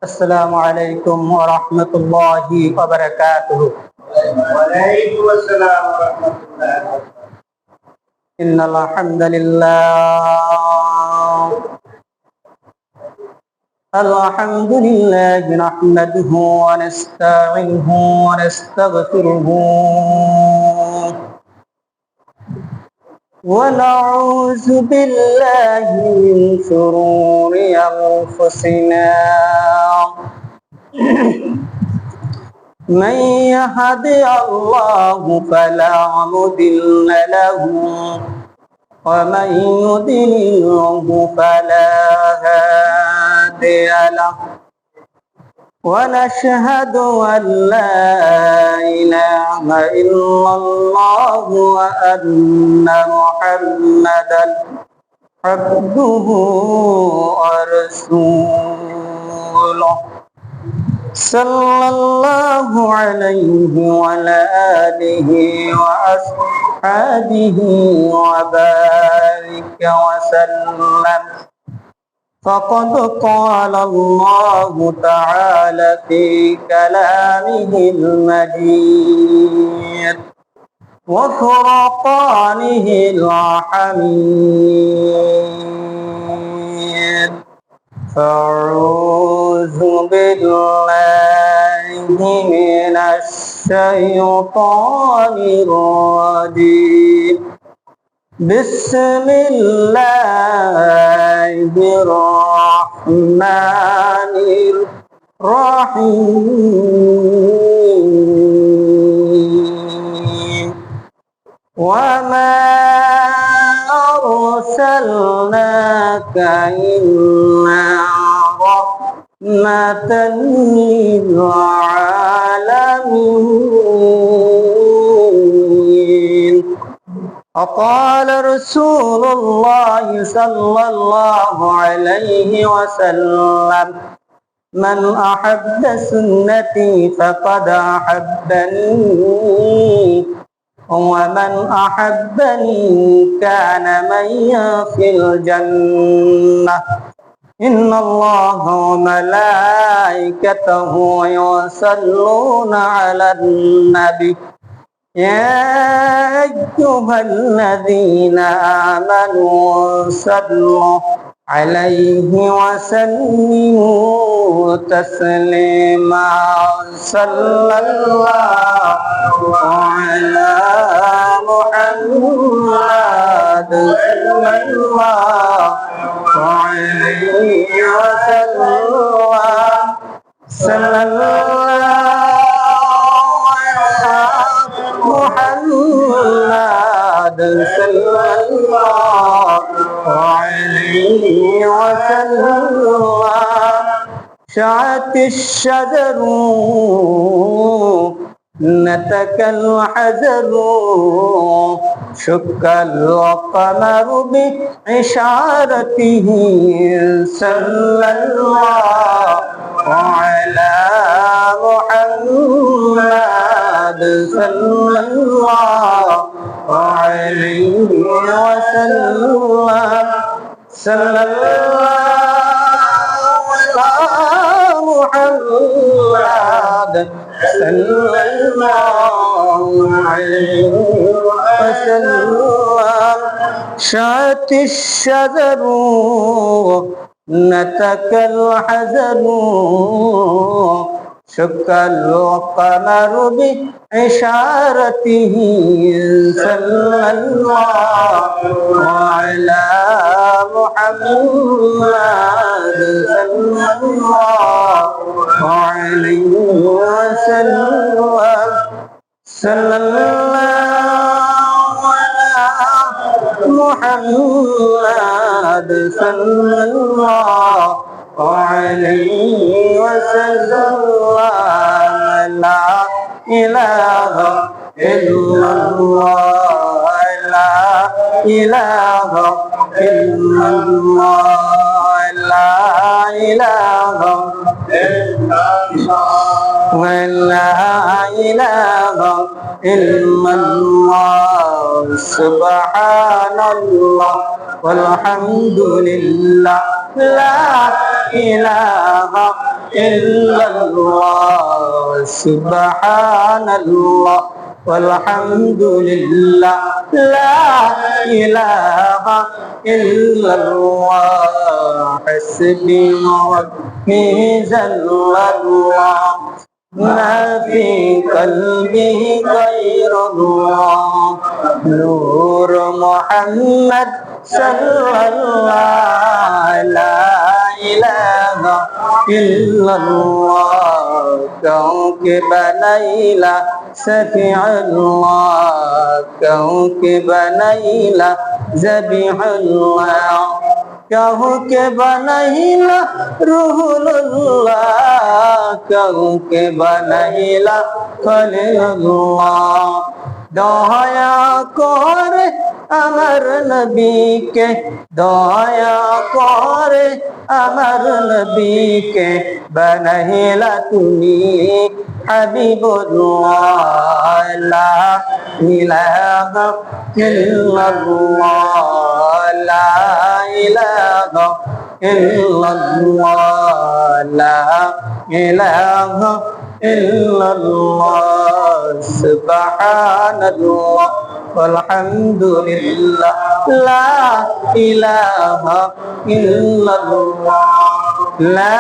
السلام عليكم ورحمة الله وبركاته. وعليكم السلام ورحمة الله وبركاته. إن الحمد لله نحمده ونستعينه ونستغفره ونعوذ بالله من شرور أنفسنا من يهد الله فلا مضل له ومن يضلله فلا هادي له ونشهد أن لا إله إلا الله وأن محمدا عبده ورسوله صلى الله عليه وعلى آله وأصحابه وبارك وسلم. فقد قال الله تعالى في كلامه المجيد وفرقانه الحميد. أعوذ بالله من الشيطان الرجيم. بسم الله الرحمن الرحيم. وما أرسلناك إلا رحمة للعالمين. وقال رسول الله صلى الله عليه وسلم: من أحب سنتي فقد أحبني ومن أحبني كان معي في الجنة. إن الله وملائكته يصلون على النبي يا أيها الذين آمنوا صلوا عليه وسلموا تسليما. صلى الله على محمد صلى الله عليه وسلم. صلى الله محمد صلى الله عليه وسلم. شعت الشجر نتك الحجر شك القمر بإشارته. صلى الله على محمد صلى الله عليه وسلم. صلى الله على محمد صلى الله عليه وسلم. شعت الشجر نتك الحجر شك القمر بإشارته. صلى الله على محمد صلى الله عليه وسلم. صلى الله على محمد صلى الله عليه وسلم. لا إله إلا الله لا إله إلا الله لا إله إلا الله لا إله إلا الله. سبحان الله والحمد لله لا إله ইল্লাল্লাহ সুবহানাল্লাহ walhamdulillah la ilaha illallah hasbi rabbi jallallah ما في قلبي غير الله نور محمد صلى الله لا إله إلا الله كوكب ليلى سفيع الله كوكب ليلى ذبيح الله কাউকে বানাইলা রুহুল্লাহ কাউকে বানাইলা খলিলুল্লাহ দয়া করে আমার নবীকে দয়া করে আমার নবীকে বানাইলা তুমি হাবিবুল্লাহ লা ইলাহা ইল্লাল্লাহ লা ইলাহা ইল্লাল্লাহ লা ইলাহা ইল্লাল্লাহ সুবহানাল্লাহ walhamdulillah la ilaha illallah la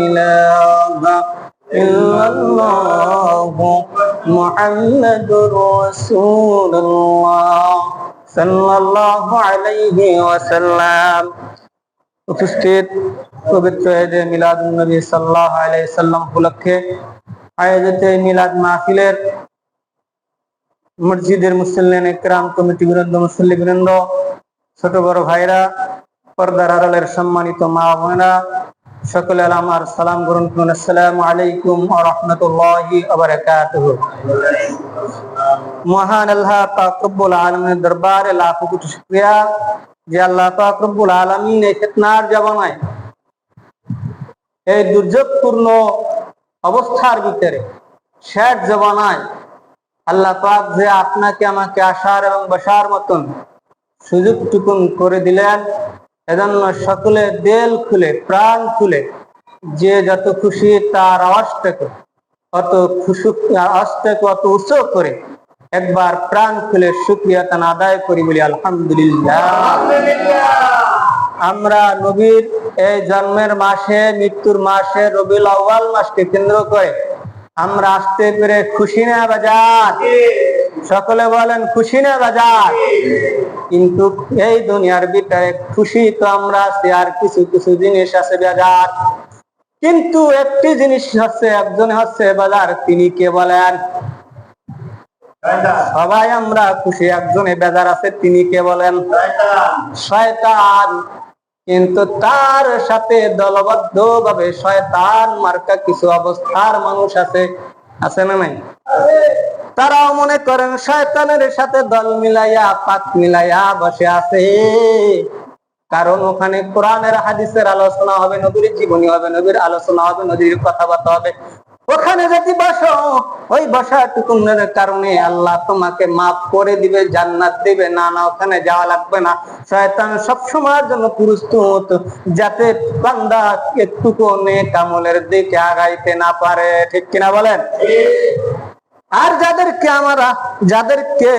ilaha illallah muhammadur rasulullah sallallahu alaihi wasallam উপস্থিত পবিত্র ঈদে মিলাদুন নবী সাল্লাল্লাহু আলাইহি সাল্লাম উপলক্ষে আয়োজিত মিলাদ মাহফিলের মসজিদের মুসল্লিয়ান ইকরাম কমিটি বৃন্দ মুসল্লি বৃন্দ ছোট বড় ভাইরা পর্দার আড়ালের সম্মানিত মা বোনেরা সকলে আমার সালাম গ্রহণ করুন। আসসালামু আলাইকুম ওয়া রাহমাতুল্লাহি ওয়া বারাকাতুহু। মহান আল্লাহ পাক রব্বুল আলামিনের দরবারে লাখো কোটি শুকরিয়া যে আল্লাহ পাক রব্বুল আলামিন এই ফিতনার জামানায় এই দুর্যোগপূর্ণ অবস্থার ভিতরে শেষ জামানায় আল্লাহ পাক যে আপনাকে আমাকে আসার এবং বসার মতন সুযোগ টুকুন করে দিলেন, এজন্য সকলে দিল খুলে প্রাণ খুলে যে যত খুশি তার আওয়াজটাকে অত খুশি আওয়াজটাকে অত উৎসব করে একবার প্রাণ খুলে শুকরিয়া তান আদায় করি বলি আলহামদুলিল্লাহ। আমরা নবীর এই জন্মের মাসে মৃত্যুর মাসে রবিউল আউয়াল মাসকে কেন্দ্র করে আমরা আসতে পেরে খুশি না বাজার? সকলে বলেন খুশি না বাজার? কিন্তু এই দুনিয়ার ভিতরে খুশি তো আমরা আছি, আর কিছু কিছু জিনিস আছে বাজার। কিন্তু একটি জিনিস হচ্ছে, একজন হচ্ছে বাজার, তিনি কে বলেন? সবাই আমরা খুশি, একজনে বেজার আছে, তিনি কে বলেন? শয়তান। কিন্তু তার সাথে দলবদ্ধ ভাবে শয়তান মার্কা কিছু অবস্থার মানুষ আছে, আছে না নাই? তারাও মনে করেন শয়তানের সাথে দল মিলাইয়া পাক মিলাইয়া বসে আছে, কারণ ওখানে কোরআনের হাদিসের আলোচনা হবে, নবীর জীবনী হবে, নবীর আলোচনা হবে, নবীর কথাবার্তা হবে। ওখানে যদি বসো, ওই বসাটুকুনের কারণে আল্লাহ তোমাকে মাফ করে দিবে, জান্নাত দিবে। না না, ওখানে যাওয়া লাগবে না। শয়তান সবসময়ের জন্য প্রস্তুত, যাতে বান্দা একটুকু নেক আমলের দিকে আগাইতে না পারে। ঠিক কিনা বলেন? আর যাদেরকে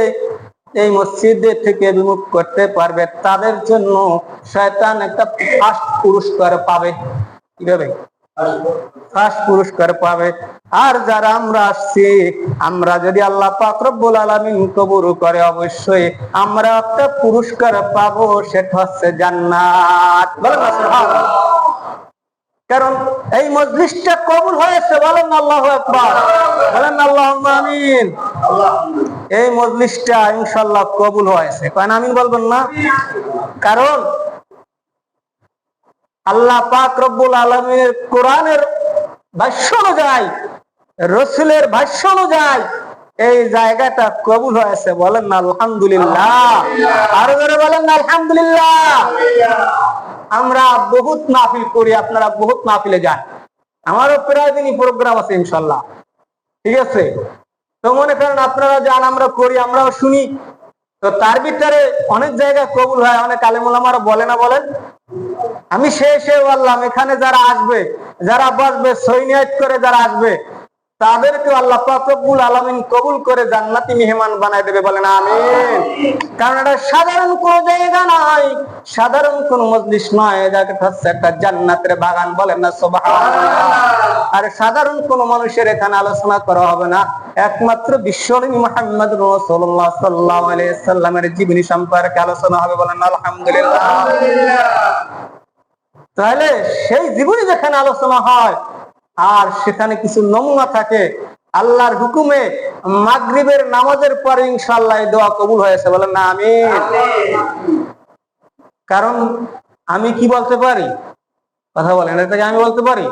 এই মসজিদে থেকে বিমুখ করতে পারবে, তাদের জন্য শয়তান একটা ফার্স্ট পুরস্কার পাবে। কিভাবে? ফার্স্ট পুরস্কার পাবে। আর যারা আমরা আসছি, আমরা যদি আল্লাহ পাক রব্বুল আলামিন কবুল করে, অবশ্যই আমরা একটা পুরস্কার পাবো, সেটা হচ্ছে জান্নাত। বলেন না সুবহানাল্লাহ। কারণ এই মজলিসটা কবুল হয়েছে, বলেন আল্লাহু আকবার, বলেন আল্লাহুম্মা আমিন। এই মজলিসটা ইনশাআল্লাহ কবুল হয়েছে, কারণ আমিন বলবেন না? কারণ আল্লাহ পাক রব্বুল আলামিনের কোরআনের ভাষ্য অনুযায়ী, রাসূলের ভাষ্য অনুযায়ী এই জায়গাটা কবুল হয়েছে। বলেন না আলহামদুলিল্লাহ? আরো জোরে বলেন না আলহামদুলিল্লাহ? আমরা বহুত মাহফিল করি, আপনারা বহুত মাহফিলে যান, আমারও প্রায় দিনই প্রোগ্রাম আছে ইনশাআল্লাহ। ঠিক আছে? তো মনে করেন আপনারা যান, আমরা করি, আমরাও শুনি, তো তার ভিতরে অনেক জায়গায় কবুল হয়, অনেক আলেম ওলামারা বলে না বলেন। আমি সে বললাম এখানে যারা আসবে, যারা বসবে, সই নিয়ত করে যারা আসবে, তাদেরকে আল্লাহ পাক রব্বুল আলামিন কবুল করে জান্নাতি মেহমান বানায় দেবে, বলেন আমিন। কারণ এটা সাধারণ কোন জায়গা নয়, সাধারণ কোন মজলিস নয়, এটা হচ্ছে একটা জান্নাতের বাগান, বলেন না সুবহানাল্লাহ। আর সাধারণ কোন মানুষের এখানে আলোচনা করা হবে না, একমাত্র বিশ্বনবী মুহাম্মদ রাসূলুল্লাহ সাল্লাল্লাহু আলাইহি সাল্লামের জীবনী সম্পর্কে আলোচনা হবে, বলেন আলহামদুলিল্লাহ। তাহলে সেই জীবনী যেখানে আলোচনা হয় আর সেখানে কিছু নমুনা থাকে, আল্লাহর হুকুমে মাগরিবের নামাজের পরে ইনশাআল্লাহ দোয়া কবুল হয়েছে, বলেন না আমিন। কারণ আমি কি বলতে পারি, কথা বলেন, এটাকে আমি বলতে পারি?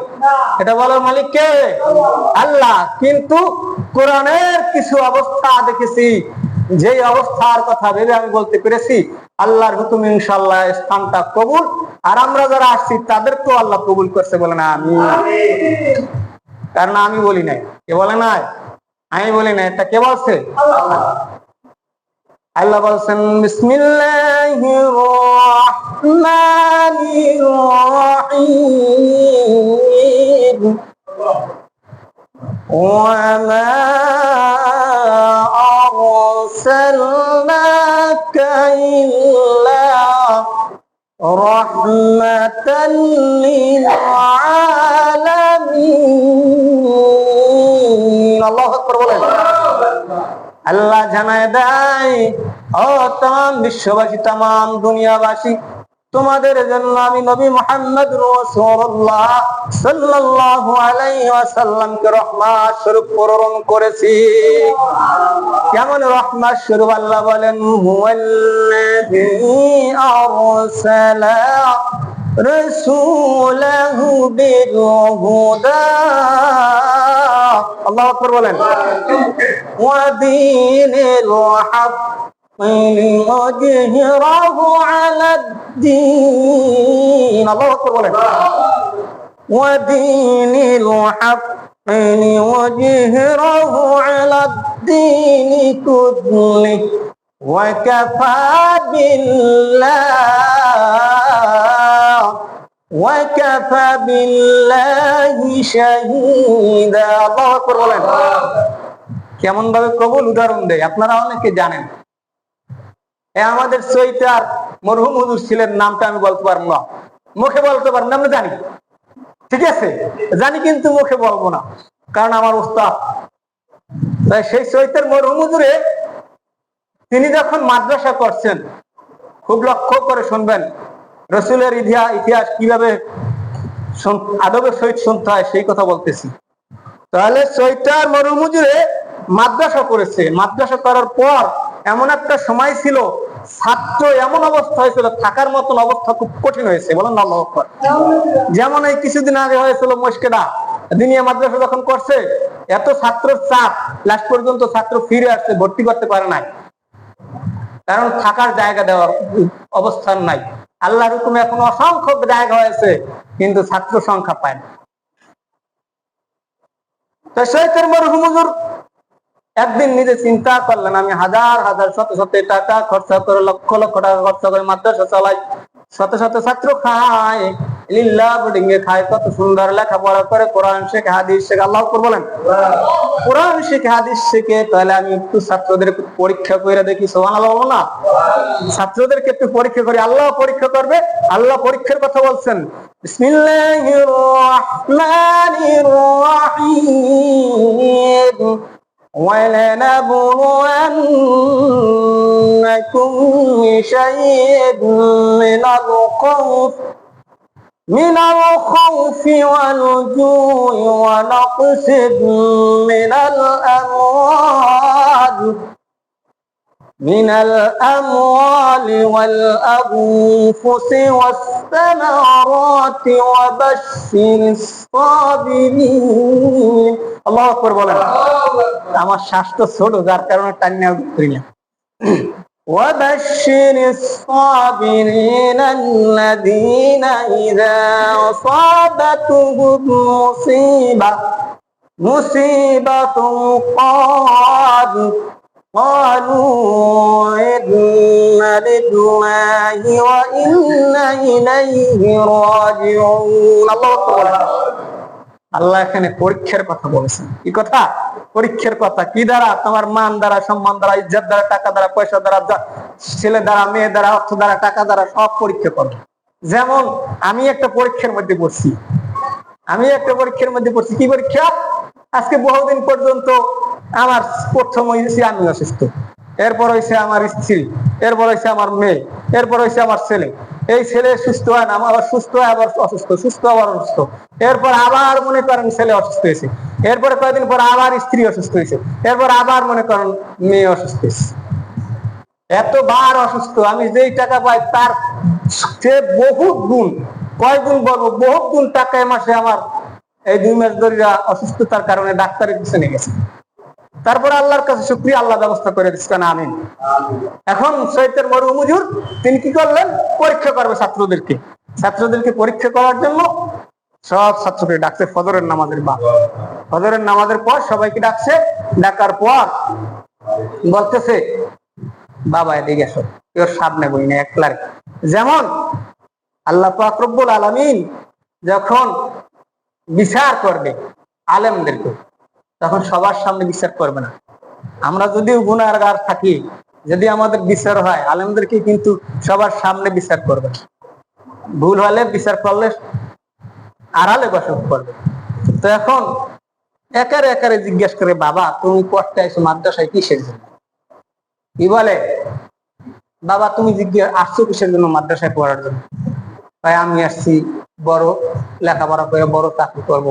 এটা বলার মালিক কে? আল্লাহ। কিন্তু কোরআনের কিছু অবস্থা দেখেছি, যেই অবস্থার কথা ভেবে আমি বলতে পেরেছি আল্লাহর হুকুম ইনশাআল্লাহ স্থানটা কবুল, আর আমরা যারা আসছি তাদেরকেও আল্লাহ কবুল করছে, বলে না আমিন। কারণ আমি বলি নাই, কে বলে নাই? আমি বলি না, এটা কে বলছে? আল্লাহ বলছেন বিসমিল্লাহির রাহমানির রাহিম ওয়া মা আরসালনাকা ইল্লা রাহমাতাল লিল আলামিন। আল্লাহু আকবার বলেন। আল্লাহ জানায় দেয়, ও তাম বিশ্ববাসী, তাম দুনিয়াবাসী, তোমাদের জন্য আমি নবী মুহাম্মদ রাসূলুল্লাহ সাল্লাল্লাহু আলাইহি ওয়াসাল্লামকে রহমত স্বরূপ প্রেরণ করেছি। কেমন রহমত স্বরূপ? আল্লাহ বলেন হুয়াল্লাযী আরসালা রাসূলাহু বিল হুদা, আল্লাহু আকবার বলেন, ওয়া দীনিল হক লিইয়ুযহিরাহু আলাদ-দীন, আল্লাহু আকবার বলেন, ওয়া দীনিল হক লিইয়ুযহিরাহু আলাদ-দীন কুল্লিহি ওয়া কাফা বিল্লাহি শাহীদা, আল্লাহু আকবার বলেন। কেমন ভাবে কবুল উদাহরণ দেয় আপনারা অনেকে জানেন। আমাদের চৈতার মরহুম হুজুর ছিলেন, নামটা আমি বলতে পারবো না, মুখে বলতে পারবো না, আমরা জানি, ঠিক আছে, জানি, কিন্তু মুখে বলবো না, কারণ আমার উস্তাদ। তাই সেই চৈতার মরহুম হুজুরে তিনি যখন মাদ্রাসা করছেন, খুব লক্ষ্য করে শুনবেন, রসুলের ইতিহাস কিভাবে আদবের সহিত শুনতে হয় সেই কথা বলতেছি। তাহলে চৈতার মরহুম হুজুরে মাদ্রাসা করেছে, মাদ্রাসা করার পর এমন একটা সময় ছিল, ছাত্র এমন অবস্থা হয়েছিল, থাকার মতন অবস্থা খুব কঠিন হয়েছে, বলেন আল্লাহু আকবার। যেমন এই কিছুদিন আগে হয়েছিল মুশকিলা দিনিয়া মাদ্রাসা যখন করছে, এত ছাত্রের চাপ, লাস্ট পর্যন্ত ছাত্র ফিরে আসছে, ভর্তি করতে পারে নাই, কারণ থাকার জায়গা দেওয়ার অবস্থান নাই। আল্লাহর হুকুমে এখন অসংখ্য জায়গা হয়েছে, কিন্তু ছাত্র সংখ্যা পায় না। তো শৈখের মরহুম হুজুর একদিন নিজে চিন্তা করলেন, আমি হাজার হাজার শত শত টাকা খরচা করে, লক্ষ লক্ষ টাকা খরচা করে মাদ্রাসা চালাই, শত শত ছাত্র খায়, লিল্লাহ বোর্ডিং এ খায়, কত সুন্দর লেখাপড়া করে, কোরআন শেখে, হাদিস শেখে, আল্লাহু আকবার বলেন, কোরআন শিখে, হাদিস শিখে, তাহলে আমি একটু ছাত্রদের পরীক্ষা করে দেখি, সুবহানাল্লাহ বলবো না? ছাত্রদেরকে একটু পরীক্ষা করি, আল্লাহ পরীক্ষা করবে। আল্লাহ পরীক্ষার কথা বলছেন, বিসমিল্লাহির রাহমানির রাহিম وَلَنَبْلُوَنَّكُمْ بِشَيْءٍ من الخوف والجوع ونقص من الأموال والأنفس والثمرات وبشر الصابرين। আল্লাহু আকবার বলেন। আমার শ্বাস তো ছোট, যার কারণে টাইনা করি না। وبشر الصابرين الذين إذا أصابتهم مصيبة قالوا قالوا إنا لله وإنا إليه راجعون আল্লাহ এখানে পরীক্ষার কথা বলেছেন। কি কথা? পরীক্ষার কথা। কি দ্বারা? তোমার মান দ্বারা, সম্মান দ্বারা, ইজ্জত দ্বারা, টাকা দ্বারা, পয়সা দ্বারা, ছেলে দ্বারা, মেয়ে দ্বারা, অর্থ দ্বারা, টাকা দ্বারা সব পরীক্ষা করবে। যেমন আমি একটা পরীক্ষার মধ্যে পড়ছি। কি পরীক্ষা? আজকে বহুদিন পর্যন্ত আমার প্রথম হয়েছে আমি অসুস্থ, এরপর হয়েছে আমার স্ত্রী, এরপর হয়েছে আমার মেয়ে, এরপর হয়েছে আমার ছেলে। এই ছেলে সুস্থ হয় না, আবার সুস্থ হয়, আবার অসুস্থ, সুস্থ আবার অসুস্থ, এরপর আবার মনে করেন ছেলে অসুস্থ হয়েছে, এরপরে কয়েকদিন পর আবার স্ত্রী অসুস্থ হয়েছে, এরপর আবার মনে করেন মেয়ে অসুস্থ হয়েছে। এতবার অসুস্থ, আমি যেই টাকা পাই তার চেয়ে বহুত গুণ, কয় গুণ বলবো, বহুত গুণ টাকায় মাসে আমার এই 2 মাস ধরে অসুস্থতার কারণে ডাক্তারের পিছনে গেছে। তারপর আল্লাহর কাছে শুকরিয়া, আল্লাহ ব্যবস্থা করে দিচ্ছেন। আমিন। এখন সৈয়দের মরহুম হুজুর তিনি কি করলেন? পরীক্ষা করবে ছাত্রদেরকে পরীক্ষা করার জন্য সব ছাত্রকে ডাকছে ফজরের নামাজের পর। ফজরের নামাজের পর সবাইকে ডাকছে। ডাকার পর বলতেছে, বাবা এদিকে আসো, কেউ সামনে বই না, একলা। যেমন আল্লাহ পাক রব্বুল আলামিন যখন বিচার করবে আলেমদেরকে, তখন সবার সামনে বিচার করবে না। আমরা যদিও গুনাহগার থাকি, যদি আমাদের বিচার হয়, আলেমদেরকে কিন্তু সবার সামনে বিচার করবে। ভুল হলে বিচার করলে আড়ালে বসত করবে। তো এখন একারে একারে জিজ্ঞেস করে, বাবা তুমি পড়তে আইছো মাদ্রাসায় কিসের জন্য? কি বলে, বাবা তুমি আসছো কিসের জন্য? মাদ্রাসায় পড়ার জন্য। তাই আমি আসছি বড় লেখাপড়া করে বড় চাকরি করব।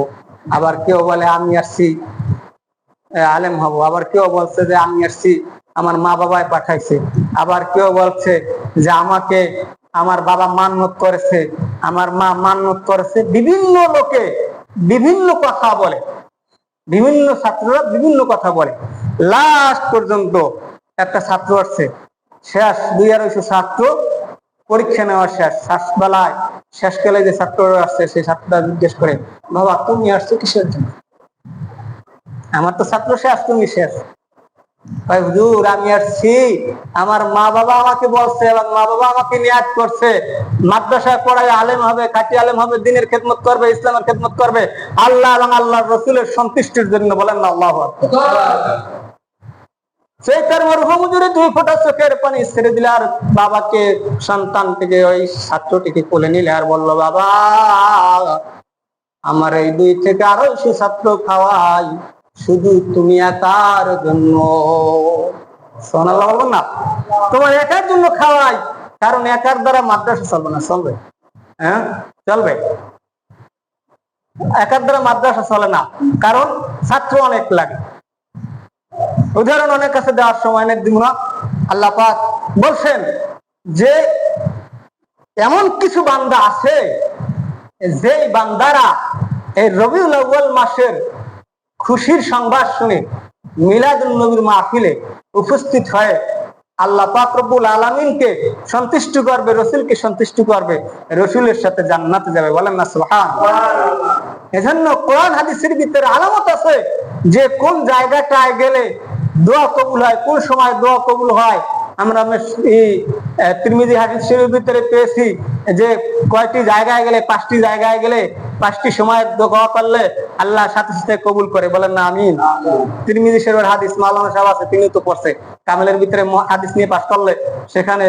আবার কেউ বলে আমি আসছি আলেম হব। আবার কেউ বলছে যে আমি আসছি আমার মা বাবায় পাঠাইছে। আবার কেউ বলছে যে আমাকে আমার বাবা মান্নত করেছে, আমার মা মান্নত করেছে। বিভিন্ন লোকে বিভিন্ন কথা বলে, বিভিন্ন ছাত্ররা বিভিন্ন কথা বলে। লাস্ট পর্যন্ত একটা ছাত্র আসছে, শেষ 2-250 ছাত্র পরীক্ষা নেওয়া শেষ বেলায় শেষকালে যে ছাত্ররা আসছে, সেই ছাত্ররা জিজ্ঞেস করে, বাবা তুমি আসছো কিসের জন্য? আমার তো ছাত্র শেষ, তুমি শেষ। হুজুর আমি আসছি, আমার মা বাবা আমাকে বলছে এবং মা বাবা আমাকে নিয়াত করছে মাদ্রাসায় পড়ায় আলেম হবে, খাঁটি আলেম হবে, দ্বীনের খেদমত করবে, ইসলামের খেদমত করবে, আল্লাহ এবং আল্লাহর রাসূলের সন্তুষ্টির জন্য। বলেন না আল্লাহু আকবার। সেই তার মরহুম হুজুরে 2 ফোঁটা চোখের পানি ছেড়ে দিলে, আর বাবাকে সন্তানটিকে ওই ছাত্রটিকে কোলে নিলে আর বলল, বাবা আমার এই 2 থেকে 250 ছাত্র খাওয়াই, শুধু তুমি একার জন্য। সুবহানাল্লাহ বলবেন না? তোমার একার জন্য খাওয়াই, কারণ একার দ্বারা মাদ্রাসা চলবে না। চলবে? হ্যাঁ চলবে। একার দ্বারা মাদ্রাসা চলে না, কারণ ছাত্র অনেক লাগে। উদাহরণ অনেক কাছে দেওয়ার সময় নেই, দিব না। আল্লাহ পাক বলছেন যে এমন কিছু বান্দা আছে যে বান্দারা এই রবিউল আউয়াল মাসের খুশির সংবাদ শুনে মিলাদুন নবীর মাহফিলে উপস্থিত হয়ে আল্লাহ পাক রব্বুল আলামিনকে সন্তুষ্ট করবে, রাসূলকে সন্তুষ্ট করবে, রাসূলের সাথে জান্নাতে যাবে। বলেন না সুবহানাল্লাহ। এজন্য কোরআন হাদিসের ভিতরে আলামত আছে যে কোন জায়গাটায় গেলে দোয়া কবুল হয়, কোন সময় দোয়া কবুল হয়। আমরা এই তিরমিজি হাদিস শরীফের ভিতরে পেয়েছি যে কয়টি জায়গায় গেলে, 5টি জায়গায় গেলে 5টি সময় দোয়া করলে আল্লাহ সাথে সাথে কবুল করে। বলেন না আমিন। তিরমিজি শরীফের হাদিস মাওলানা সাহেব আছে, তিনি তো পড়ছে, কামেলের ভিতরে হাদিস নিয়ে পাশ করলে সেখানে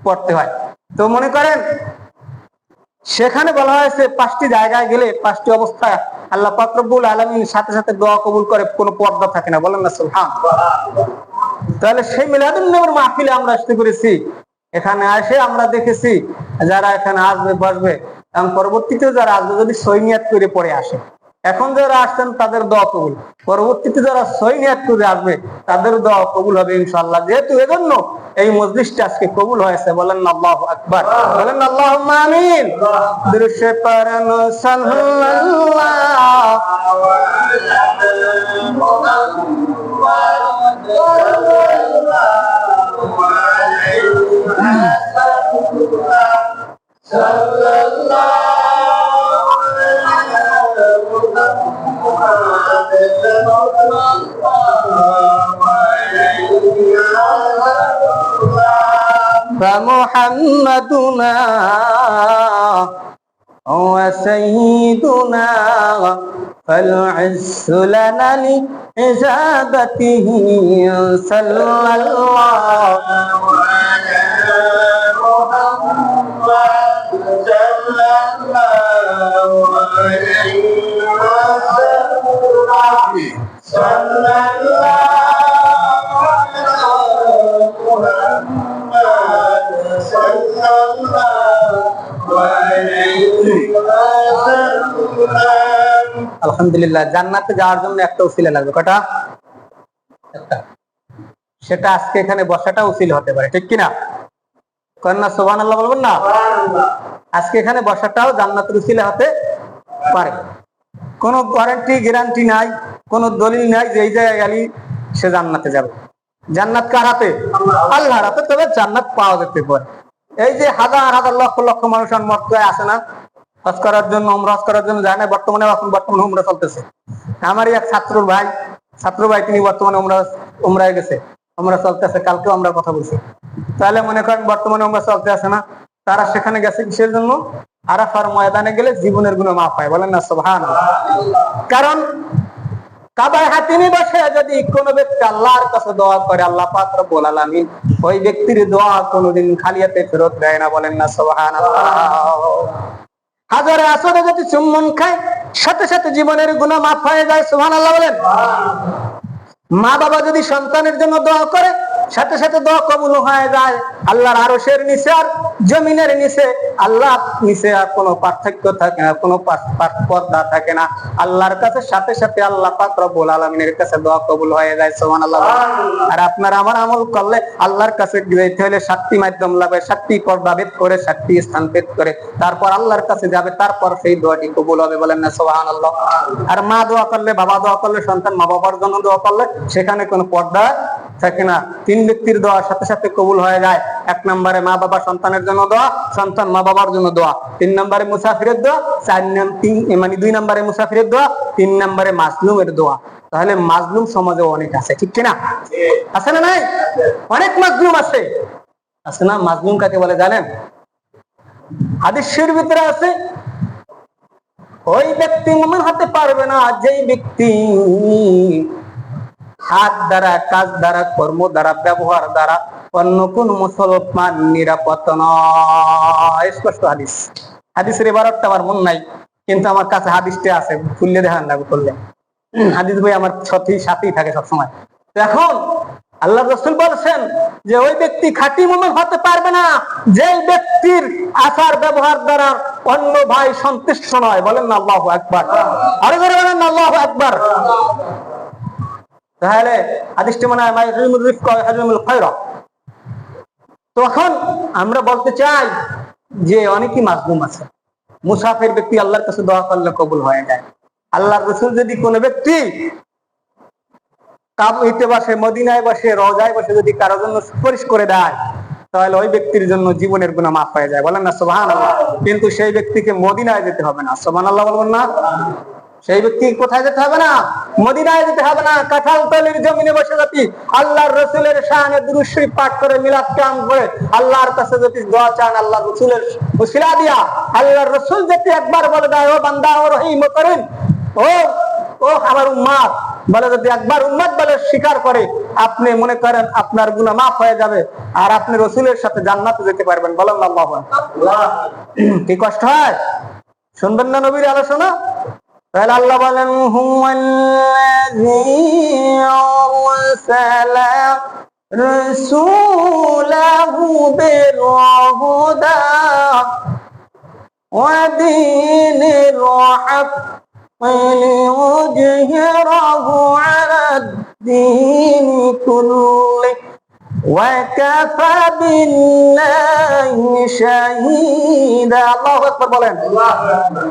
পড়তে হয়। তো মনে করেন সেখানে বলা হয়েছে 5টি জায়গায় গেলে 5টি অবস্থায় আল্লাহ পাক রব্বুল আলামিন সাথে সাথে দোয়া কবুল করে, কোনো পর্দা থাকে না। বলেন না সুবহানাল্লাহ। তাহলে সেই মিলাদুন নবীর মাহফিলে আমরা আসতে পেরেছি। এখানে এসে আমরা দেখেছি যারা এখানে আসবে বসবে এবং পরবর্তীতে যারা আসবে যদি সই নিয়াত করে পড়ে আসে। এখন যারা আসছেন তাদের দোয়া কবুল, পরবর্তীতে যারা সই নিয়াত করে আসবে তাদের দোয়া কবুল হবে ইনশাআল্লাহ। যেহেতু এজন্য এই মজলিসটা আজকে কবুল হয়েছে। বলেন না আল্লাহু আকবার। বলেন আল্লাহুম্মা আমিন। দুরূদ শরীফ পড়েন সাল্লাল্লাহু sallallahu alaihi فمحمدنا وسيدنا فالعز لنا لإجابته صلى الله على محمد صلى الله عليه وسلم صلى الله على محمد صلى الله عليه وسلم আলহামদুলিল্লাহ। জান্নাতে যাওয়ার জন্য একটা উসিলা লাগবে, কটা? একটা। সেটা আজকে এখানে বসাটা উসিলা হতে পারে, ঠিক কিনা? কন্যা সুবহানাল্লাহ বলবেন না? আজকে এখানে বসাটাও জান্নাতের উসিলা হতে পারে। কোনো গ্যারান্টি গ্যারান্টি নাই, কোনো দলিল নাই যে এই জায়গায় গেলি সে জান্নাতে যাবে। জান্নাত কার হাতে? আল্লাহর হাতে। তবে জান্নাত পাওয়া যেতে পারে। এই যে হাজার হাজার লক্ষ লক্ষ মানুষ মক্কায় আসে না হজ করার জন্য, উমরা হজ করার জন্য যায় না, বর্তমানে উমরা চলতেছে। আমারই এক ছাত্র ভাই তিনি বর্তমানে উমরায় গেছে, উমরা চলতেছে, কালকেও আমরা কথা বলছি। তাহলে মনে করেন বর্তমানে উমরা চলতে আসে না, তারা সেখানে গেছে কিসের জন্য? আরাফার ময়দানে গেলে জীবনের গুনাহ মাফ হয়, বলেন না সুবহানাল্লাহ। কারণ কাবায় হাতিমে বসে যদি কোনো ব্যক্তি আল্লাহর কাছে দোয়া করে, আল্লাহ পাক রব্বুল আলামিন ওই ব্যক্তির দোয়া কোনোদিন খালি হাতে ফেরত দেয় না, বলেন না সুবহানাল্লাহ। হাজারে আসরে যদি চুম্বন খায় সাথে সাথে জীবনের গুনাহ মাফ হয়ে যায়, সুবহানাল্লাহ বলেন। মা বাবা যদি সন্তানের জন্য দোয়া করে সাথে সাথে দোয়া কবুল হয়ে যায়। আল্লাহর আরশের নিচে আর জমিনের নিচে, আল্লাহ নিচে আর কোনো পার্থক্য থাকে না, কোনো পর্দা থাকে না। আল্লাহর কাছে সাথে সাথে আল্লাহ পাক রব্বুল আলামিনের কাছে দোয়া কবুল হয়ে যায়, সুবহানাল্লাহ। আর আপনার আমার আমল করলে আল্লাহর কাছে যেতে হলে 7টি মাধ্যম লাগবে, 7টি পর্দা ভেদ করে, 7টি স্থান ভেদ করে তারপর আল্লাহর কাছে যাবে, তারপর সেই দোয়াটি কবুল হবে, বলেন না সুবহানাল্লাহ। আর মা দোয়া করলে, বাবা দোয়া করলে, সন্তান মা বাবার জন্য দোয়া করলে সেখানে কোনো পর্দা থাকে না। 3 ব্যক্তির দোয়ার সাথে সাথে কবুল হয়ে যায়। 1 নম্বরে মা বাবা সন্তানের জন্য দোয়া, সন্তান মা বাবার জন্য দোয়া। 3 নম্বরে মুসাফিরের দোয়া, 2 নম্বরে মুসাফিরের দোয়া, 3 নম্বরে মাজলুমের দোয়া। তাহলে মাজলুম সমাজে অনেক আছে, ঠিক কিনা? আছে না নাই? অনেক মাজলুম আছে, আছে না? মাজলুম কাকে বলে জানেন? হাদিসের ভিতরে আছে ওই ব্যক্তি মুমিন হতে পারবে না যেই ব্যক্তি হাত দ্বারা, কাজ দ্বারা, কর্ম দ্বারা, ব্যবহার দ্বারা অন্য কোন মুসলমান নিরাপদ নয়। স্পষ্ট হাদিস। হাদিসের ইবারতটা আমার মন নাই, কিন্তু আমার কাছে হাদিসটা আছে, খুললে দেখান লাগবে করলে। হাদিস বই আমার সাথেই থাকে সবসময়। এখন আল্লাহ রাসূল বলছেন যে ওই ব্যক্তি খাঁটি মুমিন হতে পারবে না যে ব্যক্তির আচার ব্যবহার দ্বারা অন্য ভাই সন্তুষ্ট নয়, বলেন না আল্লাহু আকবার। আরে বলেন না আল্লাহু আকবার। তাহলে হাদিসটি মনে হয় মাইরুল রিফকা ওয়া হাজমুল খায়রা। তখন আমরা বলতে চাই যে অনেকই মাজলুম আছে। মুসাফির ব্যক্তি আল্লাহর কাছে দোয়া করলে কবুল হয়ে যায়। আল্লাহর রাসূল যদি কোনো ব্যক্তি কাবাতে বসে, মদিনায় বসে, রওজায় বসে যদি কারোর জন্য সুপারিশ করে দেয় তাহলে ওই ব্যক্তির জন্য জীবনের গুনাহ মাফ হয়ে যায়, বলেন না সুবহানাল্লাহ। কিন্তু সেই ব্যক্তিকে মদিনায় যেতে হবে না, সুবহানাল্লাহ বলবেন না? সেই ব্যক্তি কোথায় যেতে হবে না? মদিনায় যেতে হবে না। কাঁঠালতলির জমিনে বসে যদি আল্লাহর রাসূলের শানে দুরূদ শরীফ পাঠ করে, মিলাদ কিয়াম করে আল্লাহর কাছে যদি দোয়া চান, আল্লাহর রাসূলের ওসিলা দিয়া আল্লাহর রাসূল যদি একবার বলে দেয় ও বান্দা ও রহিম করিম, ও আমার উম্মত বলে, যদি একবার উম্মত বলে স্বীকার করে, আপনি মনে করেন আপনার গুনাহ মাফ হয়ে যাবে আর আপনি রাসূলের সাথে জান্নাতে যেতে পারবেন, বলেন আল্লাহু আকবার। কি কষ্ট হয় শুনবেন না নবীর আলোচনা? তাহলে আল্লাহ বলেন হুয়াল্লাযী আরসালা রাসূলাহু বিল হুদা ওয়া দীনিল হক লিইয়ুযহিরাহু আলাদ-দীনি কুল্লিহি ওয়া কাফা বিল্লাহি শাহীদা। আল্লাহু আকবার বলেন। আল্লাহু আকবার।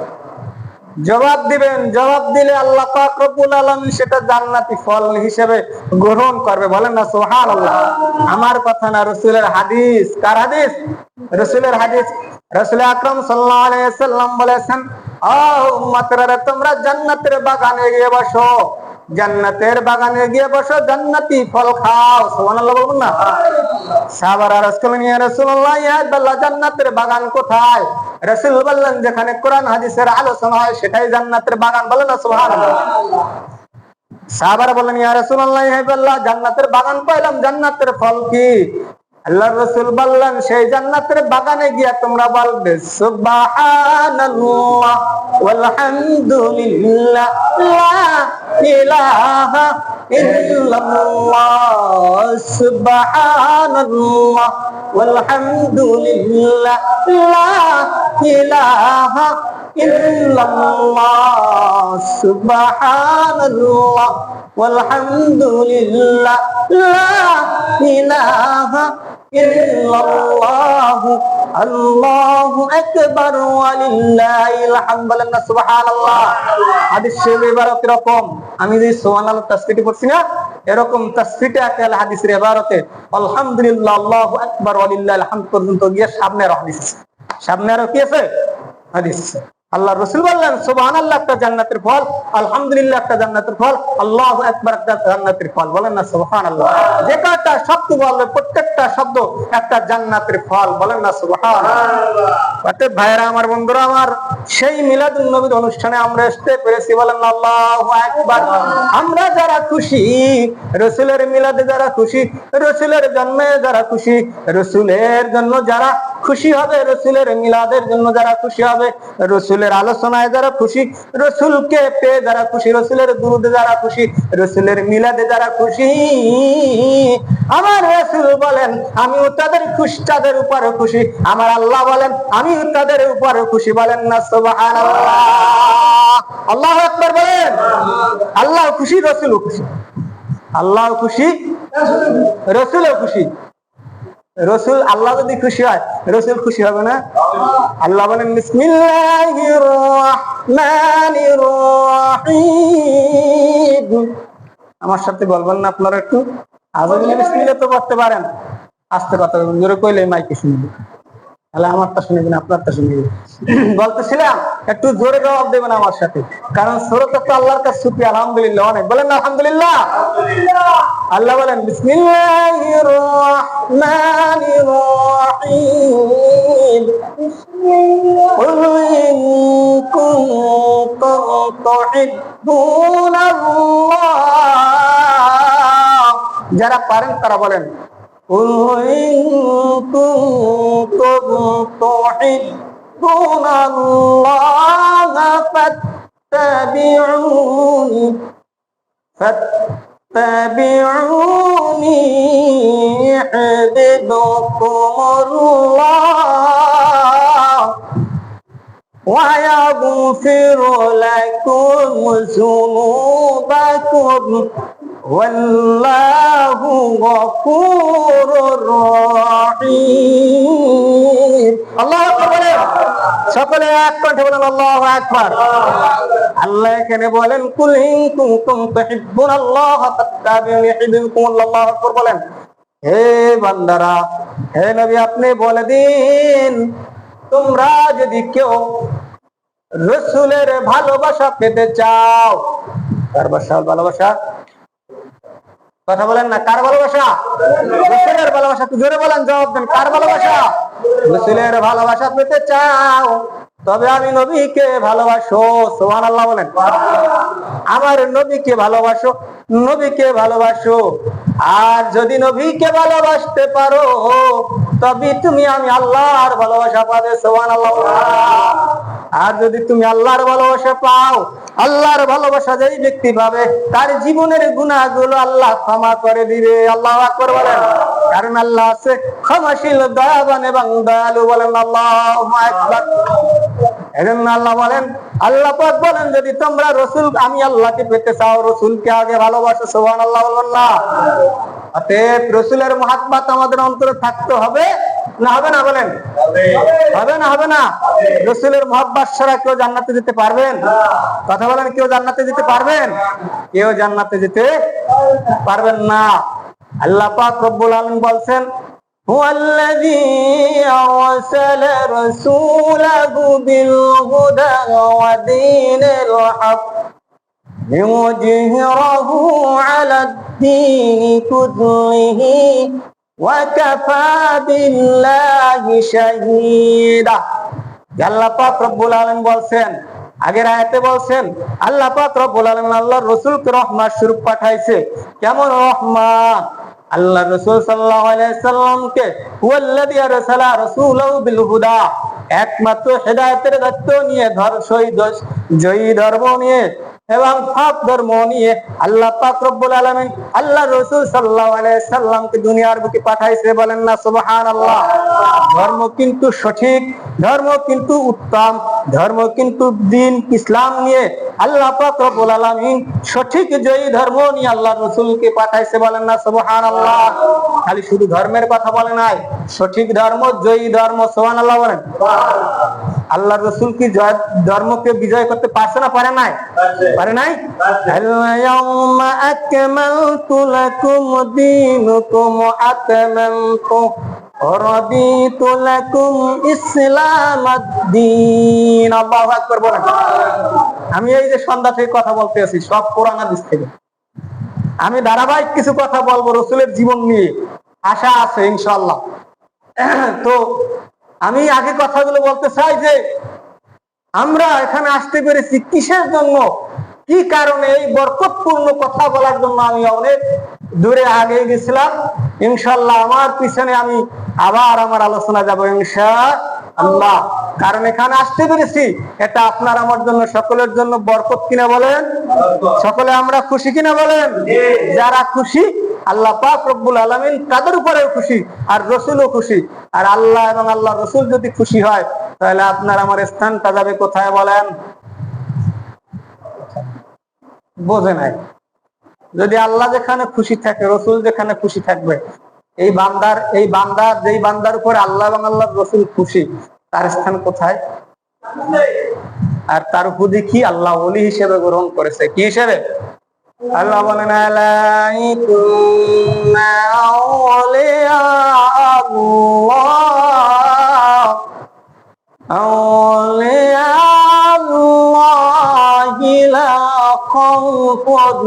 জবাব দিবেন, জবাব দিলে আল্লাহ পাক রব্বুল আলামিন সেটা জান্নাতি ফল হিসেবে গ্রহণ করবে, বলেন না সুবহানাল্লাহ। আমার কথা না, রাসূলের হাদিস। কার হাদিস? রাসূলের হাদিস। রাসূল আকরাম সাল্লাল্লাহু আলাইহি সাল্লাম বলেছেন, ও উম্মতরা, তোমরা জান্নাতের বাগানে গিয়ে বসো, জান্নাতের বাগানে গিয়ে বসো, জান্নাতি ফল খাও। সুবহানাল্লাহ বলবেন না? সাহাবারা আরজ করলেন, ইয়া রাসূলুল্লাহ, ইয়া আল্লাহ, জান্নাতের বাগান কোথায়? রাসূল বললেন, যেখানে কোরআন হাদিসের আলোচনা হয় সেটাই জান্নাতের বাগান। বলেন না সুবহানাল্লাহ? সাহাবারা বললেন, ইয়া রাসূলুল্লাহ, ইয়া আল্লাহ, জান্নাতের বাগান পাইলাম, জান্নাতের ফল কি? আল্লাহর রাসূল বললেন, সেই জান্নাতের বাগানে গিয়া তোমরা বলবে সুবহানাল্লাহ ওয়ালহামদুলিল্লাহ লা ইলাহা ইল্লাল্লাহ, সুবহানাল্লাহ ওয়ালহামদুলিল্লাহ লা ইলাহা ইল্লাল্লাহ, সুবহানাল্লাহ ওয়ালহামদুলিল্লাহ লা ইলাহা ইল্লাল্লাহু আল্লাহু আকবার ওয়ালিল্লাহিল হামদ। বলেন না সুবহানাল্লাহ? হাদিস শরীফের ইবারত এরকম, আমি যে সুবহানাল্লাহ তাসবিহটি পড়ছি না, এরকম তাসবিহটা আকাল হাদিসের ইবারতে আলহামদুলিল্লাহ আল্লাহু আকবার ওয়ালিল্লাহিল হামদ পর্যন্ত গিয়ে সামনে হাদিস, সামনে আর কি আছে হাদিস। আল্লাহ রাসূল বললেন, সুবহানাল্লাহ একটা জান্নাতের ফল, আলহামদুলিল্লাহ একটা জান্নাতের ফল, আল্লাহু আকবার একটা জান্নাতের ফল। বলেন না সুবহানাল্লাহ? যে কয়টা শব্দ বলবে প্রত্যেকটা শব্দ একটা জান্নাতের ফল। বলেন না সুবহানাল্লাহ? অতএব ভাইরা আমার, বন্ধুরা আমার, সেই মিলাদুন নবীর অনুষ্ঠানে আমরা আসতে পেরেছি। বলেন না আল্লাহু আকবার? আমরা যারা খুশি, রাসূলের মিলাদে যারা খুশি, রাসূলের জন্মে যারা খুশি, রাসূলের জন্য যারা খুশি হবে, রাসূলের মিলাদের জন্য যারা খুশি হবে, রাসূলের আলোচনায় যারা খুশি, রাসূলকে পেয়ে যারা খুশি, রাসূলের দুরুদে যারা খুশি, রাসূলের মিলাদে যারা খুশি, আমার রাসূল বলেন আমিও তাদের খুশি, তাদের উপর খুশি। আমার আল্লাহ বলেন আমিও তাদের উপর খুশি। বলেন না সুবহানাল্লাহ? আল্লাহু আকবার বলেন। আল্লাহ খুশি, রাসূলও খুশি। আল্লাহ খুশি, রাসূলও খুশি। রাসূল, আল্লাহ যদি খুশি হয়, রাসূল খুশি হবে না? আল্লাহ বলেন বিসমিল্লাহির রহমানির রহিম। আমার সাথে বলবেন না আপনারা একটু? আজাদিন বিসমিল্লাহ তো পড়তে পারেন, আস্তে কথা বলবেন, জোরে কইলে মাইকে শুনবে। তাহলে আমারটা শুনবেন, আপনারটা শুনবেন। বলতেছিলাম একটু জোরে জবাব দেবেন আমার সাথে, কারণ সুরত তো আল্লাহর কাছে শুকরিয়া আলহামদুলিল্লাহ অনেক। বলেন না আলহামদুলিল্লাহ? আল্লাহ বলেন বিসমিল্লাহির রহমানির রহিম, কুল ইন কুনতুম তুহিব্বুনাল্লাহ। যারা পারেন তারা বলেন কুল ইন কুনতুম তুহিব্বুনাল্লাহ ফাত্তাবিউনি فاتبعوني يحببكم الله ويغفر لكم ذنوبكم والله غفور رحيم। আল্লাহু আকবার। সকলে এক কণ্ঠে বলেন আল্লাহু আকবার। আল্লাহ এখানে বলেন কুল ইন কুনতুম তুহিব্বুনাল্লাহ ফাত্তাবিউনি ইউহিব্বুকুমুল্লাহ। আল্লাহু আকবার বলেন। হে বান্দারা, হে নবী, আপনি বলে দিন, তোমরা যদি কেউ রাসূলের ভালোবাসা পেতে চাও, কার ভালোবাসা? কথা বলেন না, কার ভালোবাসা? রাসূলের ভালোবাসা। তো জোরে বলেন, জবাব দেন, কার ভালোবাসা? রাসূলের ভালোবাসা পেতে চাও তবে আমি নবীকে ভালোবাসো। সুবহানাল্লাহ বলেন। আমার নবীকে ভালোবাসো, নবীকে ভালোবাসো। আর যদি নবীকে ভালোবাসতে পারো তবে তুমি আমি আল্লাহর ভালোবাসা পাবে। সুবহানাল্লাহ। আর যদি তুমি আল্লাহর ভালোবাসা পাও, আল্লাহর ভালোবাসা যেই ব্যক্তি পাবে তার জীবনের গুনাহগুলো আল্লাহ ক্ষমা করে দিবে। আল্লাহু আকবার বলেন। কারণ আল্লাহ আছে ক্ষমাশীল, দয়াবান এবং দয়ালু। বলেন আল্লাহু আকবার। এজন্য আল্লাহ বলেন, আল্লাহ পাক বলেন, যদি তোমরা রাসূল, আমি আল্লাহকে পেতে চাও, রাসূলকে আগে ভালোবাসো। সুবহানাল্লাহ বলবেন না? অতএব রাসূলের মুহাব্বত আমাদের অন্তরে থাকতে হবে না হবে না? বলেন হবে না হবে না? রাসূলের মুহাব্বত ছাড়া কেউ জান্নাতে যেতে পারবেন? কথা বলেন, কেউ জান্নাতে যেতে পারবেন? কেউ জান্নাতে যেতে পারবেন না। আল্লাহ পাক রব্বুল আলামিন বলছেন, হুয়াল্লাযী আরসালা রাসূলাহু বিল হুদা ওয়া দীনিল হক ليظهره على الدين كله وكفى بالله شهيدا। আল্লাহ পাক রব্বুল আলামিন বলছেন, আগের আয়াতে বলছেন আল্লাহ পাক রব্বুল আলামিন আল্লাহর রাসূলকে রহমত স্বরূপ পাঠাইছে। কেমন রহমত? আল্লাহ রাসূল সাল্লাল্লাহু আলাইহি সাল্লামকে হুয়াল্লাযী আরসালা রাসূলাহু বিল হুদা, একমাত্র হেদায়েতের দায়িত্ব নিয়ে জয়ী ধর্ম নিয়ে এবং হক ধর্ম নিয়ে আল্লাহ পাক রব্বুল আলামিন আল্লাহ রাসূল সাল্লাল্লাহু আলাইহি সাল্লামকে দুনিয়ার বুকে পাঠাইছে। বলেন না সুবহানাল্লাহ। ধর্ম কিন্তু সঠিক, ধর্ম কিন্তু উত্তম, ধর্ম কিন্তু দ্বীন ইসলাম নিয়ে আল্লাহ পাক রব্বুল আলামিন সঠিক জয়ী ধর্ম নিয়ে আল্লাহ রাসূলকে পাঠাইছে। বলেন না সুবহানাল্লাহ। খালি শুধু ধর্মের কথা বলে নাই, সঠিক ধর্ম, জয়ী ধর্ম। সুবহানাল্লাহ বলেন। আল্লাহ রাসূল কি ধর্মকে বিজয় করতে পারছে না পারে নাই? পারে নাই। আল-ইয়াউমা আকমালতু লাকুম দীনুকুম আতমামতু রাদিতু লাকুম ইসলামাদ-দীন। আল্লাহু আকবার বলেন। আমি এই যে সন্ধ্যা থেকে কথা বলতে আছি সব কোরআন হাদিস থেকে। আমি ধারাবাহিক কিছু কথা বলবো রাসূলের জীবন নিয়ে, আশা আছে ইনশাআল্লাহ। তো আমি আগে কথাগুলো বলতে চাই যে আমরা এখানে আসতে পেরেছি কিসের জন্য, কি কারণে, এই বরকতপূর্ণ কথা বলার জন্য আমি অনেক দূরে আগে গেছিলাম। ইনশাআল্লাহ আমার পিছনে আমি আবার আমার আলোচনা যাব ইনশাআল্লাহ। কারণ এখানে আসতে পেরেছি এটা আপনার আমার জন্য, সকলের জন্য বরকত কিনা বলেন? সকলে আমরা খুশি কিনা বলেন? যারা খুশি আল্লাহ পাক রব্বুল আলামিন তাদের উপরেও খুশি, আর রাসূলও খুশি। আর আল্লাহ এবং আল্লাহ রাসূল যদি খুশি হয় তাহলে আপনার আমার স্থানটা যাবে কোথায় বলেন? বোঝে নাই। যদি আল্লাহ যেখানে খুশি থাকে, রাসূল যেখানে খুশি থাকবে, এই বান্দার যেই বান্দার উপরে আল্লাহ এবং আল্লাহ রাসূল খুশি, তার স্থান কোথায়? আর তার উপরে কি আল্লাহ ওলি হিসেবে গ্রহণ করেছে। কি হিসেবে? আল্লাহ বলেন আলাইকুম্মা আউলিয়া আল্লাহ আউলিয়া আল্লাহি লা খাউফুন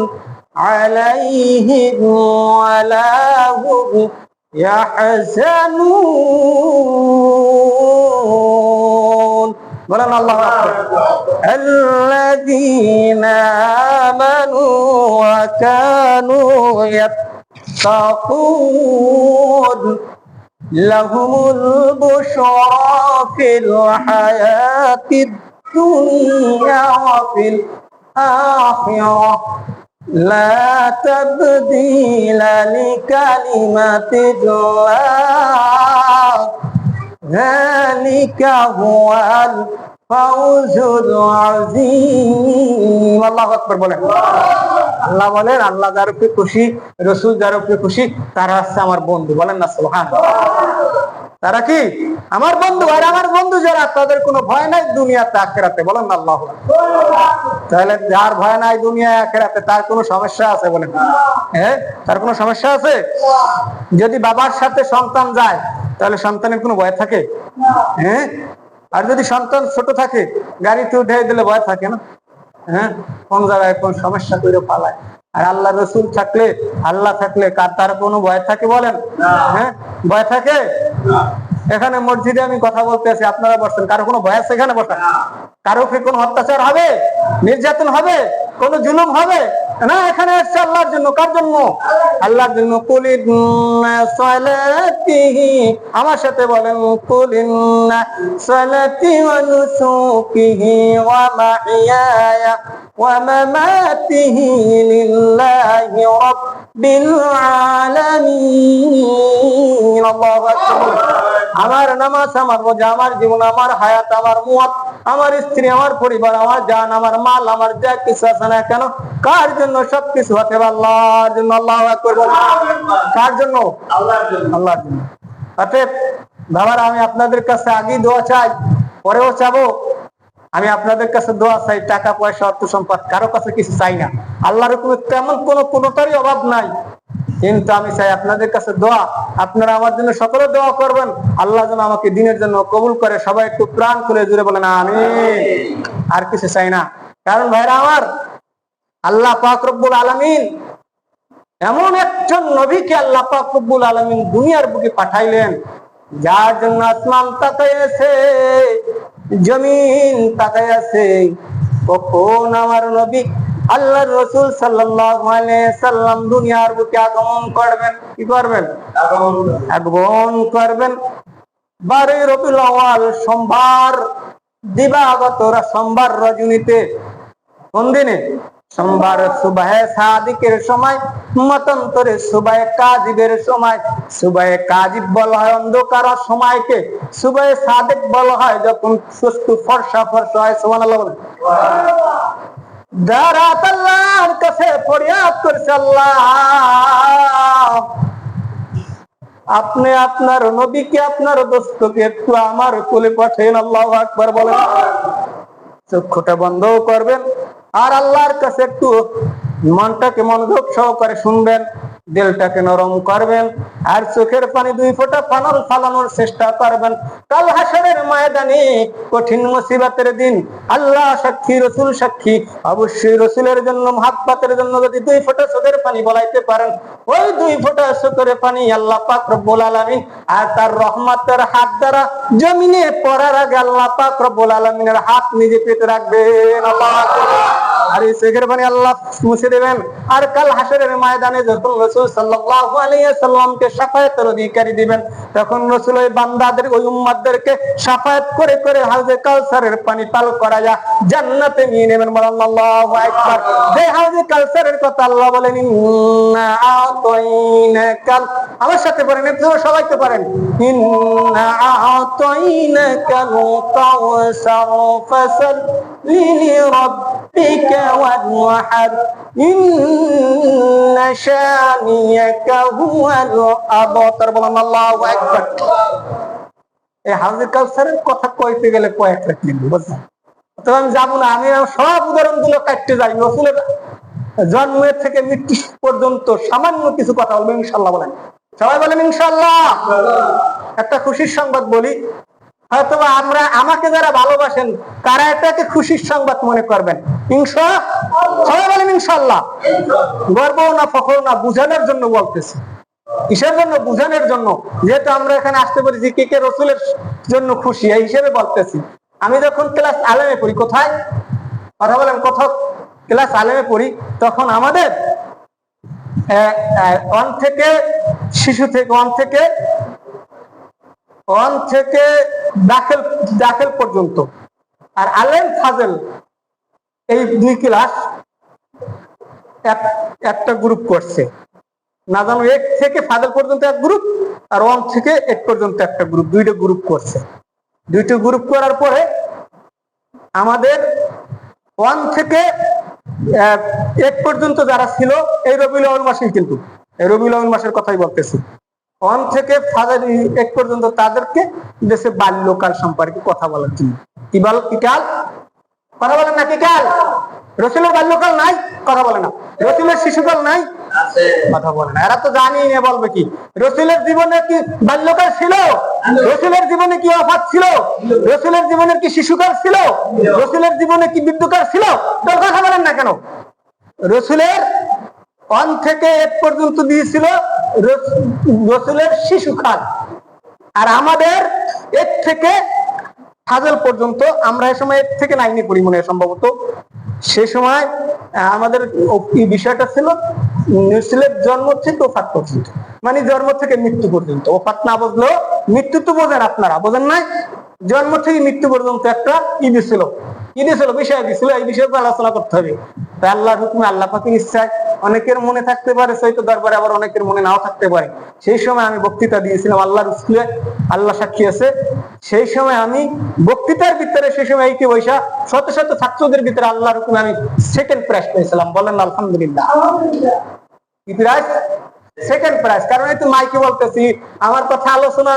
আলাইহিম ওয়া লা হুম ইয়াহজানুন। বলেন আল্লাহু আকবার। আল্লাযীনা আমানু ওয়া কানু ইয়াত্তাকুন লাহুমুল বুশরা ফিল হায়াতিদ দুনিয়া ওয়া ফিল আখিরাহ লা তাবদীলা লিকালিমাতিল্লাহ যালিকা হুয়াল ফাউজুল আযীম। আল্লাহু আকবার বলেন। আল্লাহ বলেন আল্লাহ যার উপরে খুশি, রাসূল যার উপরে খুশি, তারা হচ্ছে আমার বন্ধু। বলেন না সুবহানাল্লাহ। তারা কি আমার বন্ধু? আর আমার বন্ধু যারা, তাদের কোনো ভয় নাই দুনিয়াতে আখিরাতে। বলেন না আল্লাহু আকবার। তাহলে যার ভয় নাই দুনিয়ায় আখিরাতে, তার কোনো সমস্যা আছে? বলেন হ্যাঁ, তার কোনো সমস্যা আছে? যদি বাবার সাথে সন্তান যায় তাহলে সন্তানের কোনো ভয় থাকে? হ্যাঁ। আর যদি সন্তান ছোট থাকে, গাড়িতে উঠে দিলে ভয় থাকে না? হ্যাঁ, কোন জায়গায় কোন সমস্যা করে পালায়। আর আল্লাহ রাসূল থাকলে, আল্লাহ থাকলে তার কোনো ভয় থাকে? বলেন হ্যাঁ, ভয় থাকে? এখানে মসজিদে আমি কথা বলতে আছি, আপনারা বসছেন, কারো কোনো ভয় আছে এখানে বসা? কারো কি কোনো অত্যাচার হবে, নির্যাতন হবে, কোন জুলুম হবে না? এখানে আসছে আল্লাহর জন্য। কার জন্য? আল্লাহর জন্য। কুলিন্না সালাতিহি, আমার সাথে বলেন কুলিন্না সালাতি ওয়া নুসুকিহি ওয়া মাহইয়ায়া ওয়া মামাতিহি লিল্লাহি রাব্বিল আলামিন। আল্লাহু আকবার। আমার নামাজ, আমার রোজা, আমার জীবন, আমার হায়াত, আমার মুয়াত, আমার স্ত্রী, আমার পরিবার, আমার জান, আমার মাল, আমার যা কিছু আছে না কেন, কার জন্য? সবকিছু হতে হবে আল্লাহর জন্য। আল্লাহু আকবার। কার জন্য? আল্লাহর জন্য। আল্লাহর জন্য। অতএব বাবারা, আমি আপনাদের কাছে আগেই দোয়া চাই, পরেও চাবো। আমি আপনাদের কাছে দোয়া চাই, টাকা পয়সা অর্থ সম্পদ কারো কাছে কিছু চাই না। আল্লাহর উপরে তেমন কোনোটারই অভাব নাই। কিন্তু আমি চাই আপনাদের কাছে দোয়া, আপনারা আমার জন্য সকলে দোয়া করবেন, আল্লাহ যেন আমাকে দিনের জন্য কবুল করে। সবাই একটু প্রাণ খুলে জুড়ে বলেন আমিন। আর কিছু চাই না। কারণ ভাইরা আমার, আল্লাহ পাক রব্বুল আলামিন এমন একজন নবীকে আল্লাহ পাক রব্বুল আলামিন দুনিয়ার বুকে পাঠাইলেন, যার জন্য আসমান তাকায় আছে, জমিন তাকায় আছে, কখন আমার নবী আল্লাহর রাসূল সাল্লাল্লাহু আলাইহি সাল্লাম দুনিয়ার বুকে আগমন করবেন। কি করবেন? আগমন করবেন। 12 রবিউল আউয়াল সোমবার, দিবাগত সোমবার রজনীতে। কোন দিনে? সোমবার সুবহে সাদিকের সময়, মতান্তরে সুবহে কাজিবের সময়। সুবহে কাজিব বলা হয় অন্ধকার সময়কে, সুবহে সাদিক বলা হয় যখন সুস্থ ফর্সা ফর্সা হয়। সুবহানাল্লাহ বলেন। দারাত আল্লাহর কাছে ফরিয়াদ করছে, আল্লাহ আপনি আপনার নবীকে, আপনার দোস্তকে একটু আমার কোলে পাঠান। আল্লাহু আকবার বলেন। চক্ষুটা বন্ধ করবেন আর আল্লাহর কাছে একটু মনটাকে মনোযোগ সহকারে শুনবেন, দিলটাকে নরম করবেন আর চোখের পানি 2 ফোঁটা ফালানোর চেষ্টা করবেন। কাল হাসরের ময়দানে কঠিন মুসিবতের দিন, আল্লাহ সাক্ষী, রাসূল সাক্ষী, অবশ্যই রাসূলের জন্য মহাব্বতের জন্য যদি 2 ফোঁটা চোখের পানি বলাইতে পারেন, ওই 2 ফোঁটা চোখের পানি আল্লাহ পাক রব্বুল আলামিন আর তার রহমতের হাত দ্বারা জমিনে পড়ার আগে আল্লাহ পাক রব্বুল আলামিনের হাত নিজে পেতে রাখবেন। আল্লাহু আকবার। আর এই চোখের পানি আল্লাহ মুছে দেবেন। আর কাল হাসরের ময়দানে যখন রাসূল সাল্লাল্লাহু আলাইহি সাল্লামকে শাফায়াতের অধিকারী দিবেন, তখন রাসূল ওই বান্দাদের, ওই উম্মতদেরকে শাফায়াত করে করে হাউজে কাউসারের পানি পাল করা যায় জান্নাতে নিয়ে নেবেন। আল্লাহু আকবার। যে হাউজে কাউসারের কথা আল্লাহ বলেন, ইন্না আতাইনাকাল, আমার সাথে পড়েন, আপনারা সবাই তো পারেন, ইন্না আতাইনাকাল কাউসার ফাসাল্লি লিরাব্বিকা ওয়ানহার ইন্না শানিয়াকা হুয়াল আবতার। বলেন আল্লাহু আকবার। এই হাউজে কাউসারের কথা কইতে গেলে কয়েকটা লিখব, বুঝলেন? তবে আমি যাবো না, আমি সব উদাহরণগুলো কাটতে যাই। রাসূলের জন্মের থেকে মৃত্যু পর্যন্ত সামান্য কিছু কথা বলবো ইনশাআল্লাহ। বলেন সবাই, বলেন ইনশাআল্লাহ। একটা খুশির সংবাদ বলি, হয়তো আমাকে যারা ভালোবাসেন তারা এটাকে খুশির সংবাদ মনে করবেন। সবাই বলেন ইনশাআল্লাহ। গর্ব না, ফখর না, বুঝানোর জন্য বলতেছি। কিসের জন্য? বুঝানোর জন্য। যেহেতু আমরা এখানে আসতে পারি যে কে রাসূলের জন্য খুশি, এই হিসেবে বলতেছি। আমি যখন ক্লাস 11 পড়ি, কোথায় কথা বলেন, কোথাও ক্লাস 11 পড়ি, তখন আমাদের 1 থেকে শিশু থেকে 1 থেকে দাখিল পর্যন্ত আর আলেম ফাজেল এই 2 ক্লাস একটা গ্রুপ করছে। না জানো 1 থেকে ফাজেল পর্যন্ত এক গ্রুপ আর 1 থেকে 8 পর্যন্ত একটা গ্রুপ, 2টা গ্রুপ করছে। 2টা গ্রুপ করার পরে আমাদের 1 থেকে 8 পর্যন্ত যারা ছিল, এই রবিউল আউয়াল মাসেই, কিন্তু এই রবিউল আউয়াল মাসের কথাই বলতেছি, 1 থেকে ফাজেল 8 পর্যন্ত তাদেরকে দেশে বাল্যকাল সম্পর্কে কথা বলার জন্য। কি কাল কথা বলেন না? কি কাল? রাসূলের বাল্যকাল নাই, কথা বলে না। রাসূলের শিশুকাল নাই, কথা বলে না। এরা তো জানি না, বলবে কি? রাসূলের জীবনে কি বাল্যকাল ছিল? রাসূলের জীবনে কি ওফাত ছিল? রাসূলের জীবনে কি শিশুকাল ছিল? রাসূলের জীবনে কি বৃদ্ধকাল ছিল? তো কথা বলেন না কেন? রাসূলের 1 থেকে 8 পর্যন্ত দিয়েছিল রাসূলের শিশুকাল, আর আমাদের 1 থেকে ফাজল পর্যন্ত। আমরা এই সময় 1 থেকে 9 পড়ি মনে হয় সম্ভবত। সে সময় আমাদের বিষয়টা ছিল রাসূলের জন্ম থেকে ওফাত পর্যন্ত, মানে জন্ম থেকে মৃত্যু পর্যন্ত। ওফাত না বুঝলেও মৃত্যু তো বোঝেন, আপনারা বোঝেন নাই? জন্ম থেকে মৃত্যু পর্যন্ত একটা বিষয় দিছিল। এই বিষয়ে আলোচনা করতে হবে। তাই আল্লাহর হুকুমে, আল্লাহ পাকের ইচ্ছায় অনেকের মনে থাকতে পারে চৈত দরবারে, আবার অনেকের মনে নাও থাকতে পারে। সেই সময় আমি বক্তৃতা দিয়েছিলাম আল্লাহর স্কুলে, আল্লাহ সাক্ষী আছে। সেই সময় আমি বক্তৃতার ভিতরে, সেই সময় এই কি বৈশা শত শত ছাত্রদের ভিতরে আল্লাহর হুকুমে আমি 2nd প্রাইজ পেয়েছিলাম। বলেন আলহামদুলিল্লাহ। কি প্রাইজ? 2nd prize. কারণ এই তো মাইকে বলতেছি, আমার কথা আলোচনা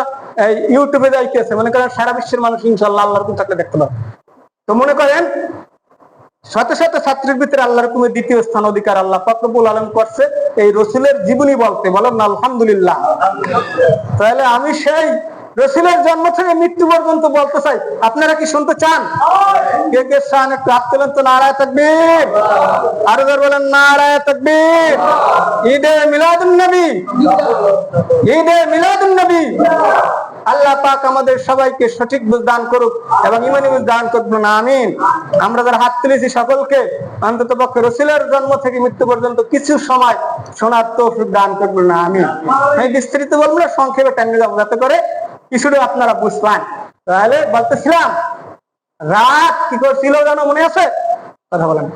ইউটিউবে যাইতেছে, মনে করেন সারা বিশ্বের মানুষ ইনশাআল্লাহ আল্লাহর হুকুম থাকলে দেখতে পাবে। তো মনে করেন শত শত ছাত্রের ভিতরে আল্লাহর হুকুমে 2য় স্থান অধিকার আল্লাহ পাক রব্বুল আলামিন করছে এই রাসূলের জীবনী বলতে। বলেন আলহামদুলিল্লাহ। তাহলে আমি সেই রসুলের জন্ম থেকে মৃত্যু পর্যন্ত বলতে চাই, আপনারা কি শুনতে চান? কে কে চান একটু হাত তোলেন তো। নারায়ে তাকবীর, আরো জোরে বলেন নারায়ে তাকবীর। ঈদে মিলাদুন নবী, ঈদে মিলাদুন নবী। আল্লাহ পাক আমাদের সবাইকে সঠিক বুঝ দান করুক এবং ঈমানি বুঝ দান করুক না, আমিন। আমরা যারা হাত তুলেছি সকলকে অন্তত পক্ষে রসুলের জন্ম থেকে মৃত্যু পর্যন্ত কিছু সময় শোনার তৌফিক দান করুক না, আমিন। আমি বিস্তারিত বলবো না, সংক্ষেপে টাইমে যাবো যাতে করে কিছুটা আপনারা বুঝবেন। তাহলে বলতেছিলাম রাত কি করছিল জানো, মনে আছে? কথা বলেন,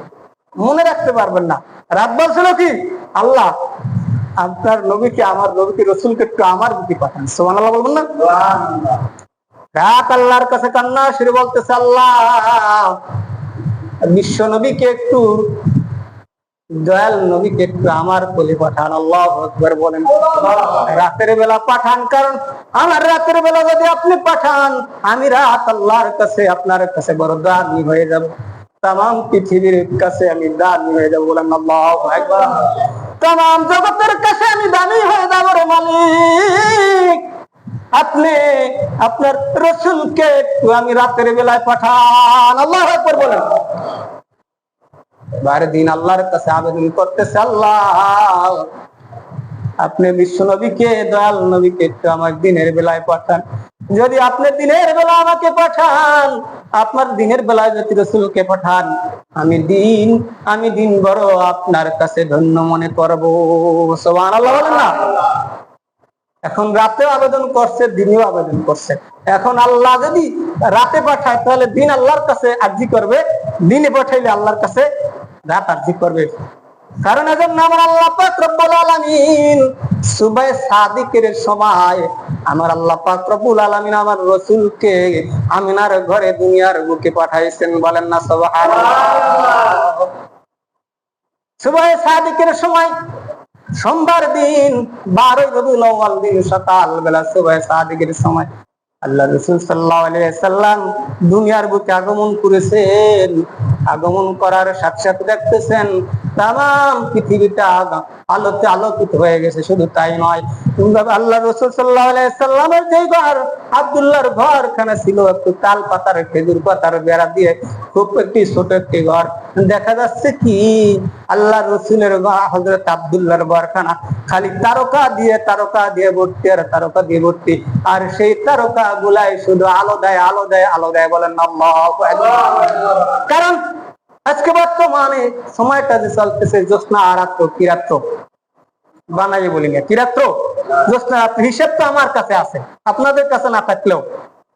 মনে রাখতে পারবেন না। রাত বলছিল কি, আল্লাহ আপনার নবীকে, আমার নবীকে, রসুলকে একটু আমার বুকে পাঠান। সুবহানাল্লাহ বলবেন না? রাত আল্লাহর কাছে কান্না শুরু, বলতেছে আল্লাহ বিশ্ব নবীকে একটু, দয়াল নবীকে একটু আমার কোলে পাঠান। আল্লাহু আকবার বলেন। রাতের বেলা পাঠান, কারণ আমার রাতের বেলা যদি আপনি পাঠান, আমি রাত আল্লাহর কাছে, আপনার কাছে বড় দামি হয়ে যাব, তাম পৃথিবীর কাছে আমি দামি হয়ে যাব। বলেন আল্লাহু আকবার। তাম জগতের কাছে আমি দামি হয়ে যাব রে মালিক, আপনি আপনার রসুলকে একটু আমি রাতের বেলায় পাঠান। আল্লাহু আকবার বলেন। বারে দিন আল্লাহর কাছে আবেদন করতেছে, আল্লাহ আপনি বিশ্ব নবীকে, দয়াল নবীকে একটু আমার দিনের বেলায় পাঠান। যদি আপনি দিনের বেলা আমাকে পাঠান, আপনার দিনের বেলায় যদি রসুলকে পাঠান, আমি দিন বড় আপনার কাছে ধন্য মনে করবো। সুবহানাল্লাহ বলেন না? এখন রাতেও আবেদন করছে, দিনেও আবেদন করছে। এখন আল্লাহ যদি রাতে পাঠায় তাহলে দিন আল্লাহর কাছে আরজি করবে, দিনে পাঠাইলে আল্লাহর কাছে রাত আরজি করবে। কারণ এজন্য আমার আল্লাহ পাক রব্বুল আলামিন সুবহে সাদিকের সময় আমার আল্লাহ পাক রব্বুল আলামিন আমার রাসূলকে আমিনার ঘরে দুনিয়ার বুকে পাঠাইছেন। বলেন না সুবহানাল্লাহ। সুবহে সাদিকের সময় সোমবার দিন 12 রবিউল আউয়াল দিন সকাল বেলা সুবহে সাদিকের সময় আল্লাহ রাসূল সাল্লাল্লাহু আলাইহি ওয়াসাল্লাম দুনিয়ার বুকে আগমন করেছেন। আগমন করার সাথে সাথে দেখতেছেন তাম পৃথিবীটা আলোতে আলোকিত হয়ে গেছে। শুধু তাই নয়, আল্লাহ রাসূল সাল্লাল্লাহু আলাইহি ওয়াসাল্লামের যে ঘর, আব্দুল্লাহর ঘরখানা ছিল একটু তাল পাতার, খেজুর পাতার বেড়া দিয়ে খুব একটি ছোট একটি ঘর। দেখা যাচ্ছে কি আল্লাহ রসুলের হযরত আব্দুল্লাহর ঘরখানা খালি তারকা দিয়ে ভর্তি, আর তারকা দিয়ে ভর্তি, আর সেই তারকা গুলাই শুধু আলো দেয়, আলো দেয়, আলো দেয়। বলেন আল্লাহু আকবার। কারণ আজকে বর্তমানে সময়টা যে চলতেছে জ্যোৎস্না আর রাত্র, কি রাত্র বানাই বলি না, কি রাত্র, জ্যোৎস্না রাত্র। হিসেব তো আমার কাছে আছে, আপনাদের কাছে না থাকলেও।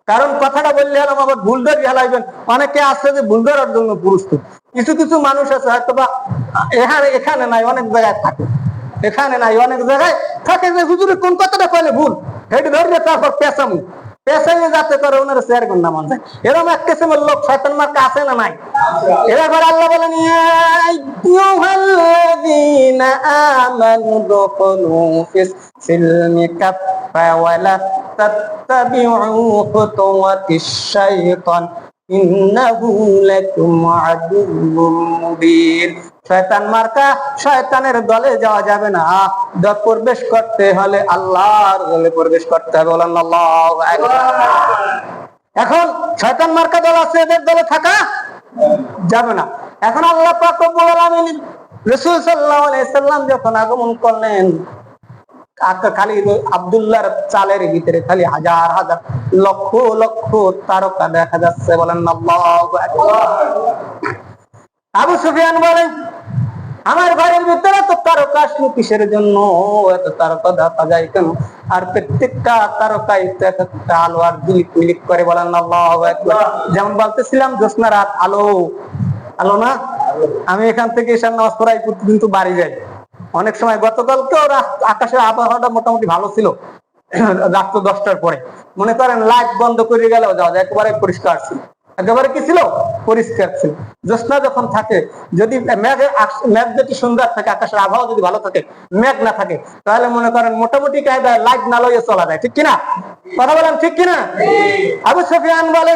কারণ কথাটা বললে হলাম আবার ভুল ধরে হেলাইবেন। অনেকে আছে যে ভুল ধরার জন্য প্রস্তুত, কিছু কিছু মানুষ আছে হয়তো বা এখানে নাই, অনেক জায়গায় থাকে, এখানে নাই অনেক জায়গায় থাকে, যে হুজুরে কোন কথাটা কইলে ভুল হেঁটে ধরলে তারপর পেঁচামু পেঁচাইয়ে যাতে করে ওনারা শেয়ার করে না মান যায়। এরকম এক কিসিমের লোক শয়তান মার্কা আছে না নাই? এবার আল্লাহ বলেন ইয়া আইয়ুহাল্লাযীনা আমানু দুখুলু ফিস সিলমি কাফা ওয়া লা তাত্তাবিউ খুতুওয়াতিশ শাইতান ইন্নাহু লাকুম আদুউম মুবিন। শয়তান মার্কা শয়তানের দলে যাওয়া যাবে না। প্রবেশ করতে হলে আল্লাহর দলে প্রবেশ করতে হবে। বলেন আল্লাহু আকবার। এখন শয়তান মার্কা দল আছে, এদের দলে থাকা যাবে না। এখন আল্লাহ পাক রব্বুল আলামিন রাসূল সাল্লাল্লাহু আলাইহি সাল্লাম যখন আগমন করলেন, খালি আব্দুল্লাহর চালের ভিতরে খালি হাজার হাজার লক্ষ লক্ষ তারকা দেখা যাচ্ছে। বলেন আল্লাহু আকবার। আবু সুফিয়ান বলেন আমার ঘরের ভিতরে তো তারকা আসলো কিসের জন্য, এত তারকা দেখা যায় কেন? আর প্রত্যেকটা তারকায় একটা আলো আর ঝিলিক মিলিক করে। বলেন আল্লাহু আকবার। যেমন বলতেছিলাম জ্যোৎস্না রাত আলো, আলো না? আমি এখান থেকে ঈশার নামাজ পড়াই প্রতিদিন তো বাড়ি যাই। অনেক সময় গতকালকেও আকাশের আবহাওয়াটা মোটামুটি ভালো ছিল, রাত 10টার পরে মনে করেন লাইট বন্ধ করে গেলেও যাওয়া যায়, একেবারে পরিষ্কার ছিল, একেবারে কি ছিল, পরিষ্কার ছিল। জ্যোৎস্না যখন থাকে, যদি মেঘ যদি সুন্দর থাকে, আকাশের আবহাওয়া যদি ভালো থাকে, মেঘ না থাকে, তাহলে মনে করেন মোটামুটি কায়দায় লাইট না লইয়ে চলা যায়। ঠিক কিনা? কথা বলেন ঠিক কিনা? আবু সুফিয়ান বলে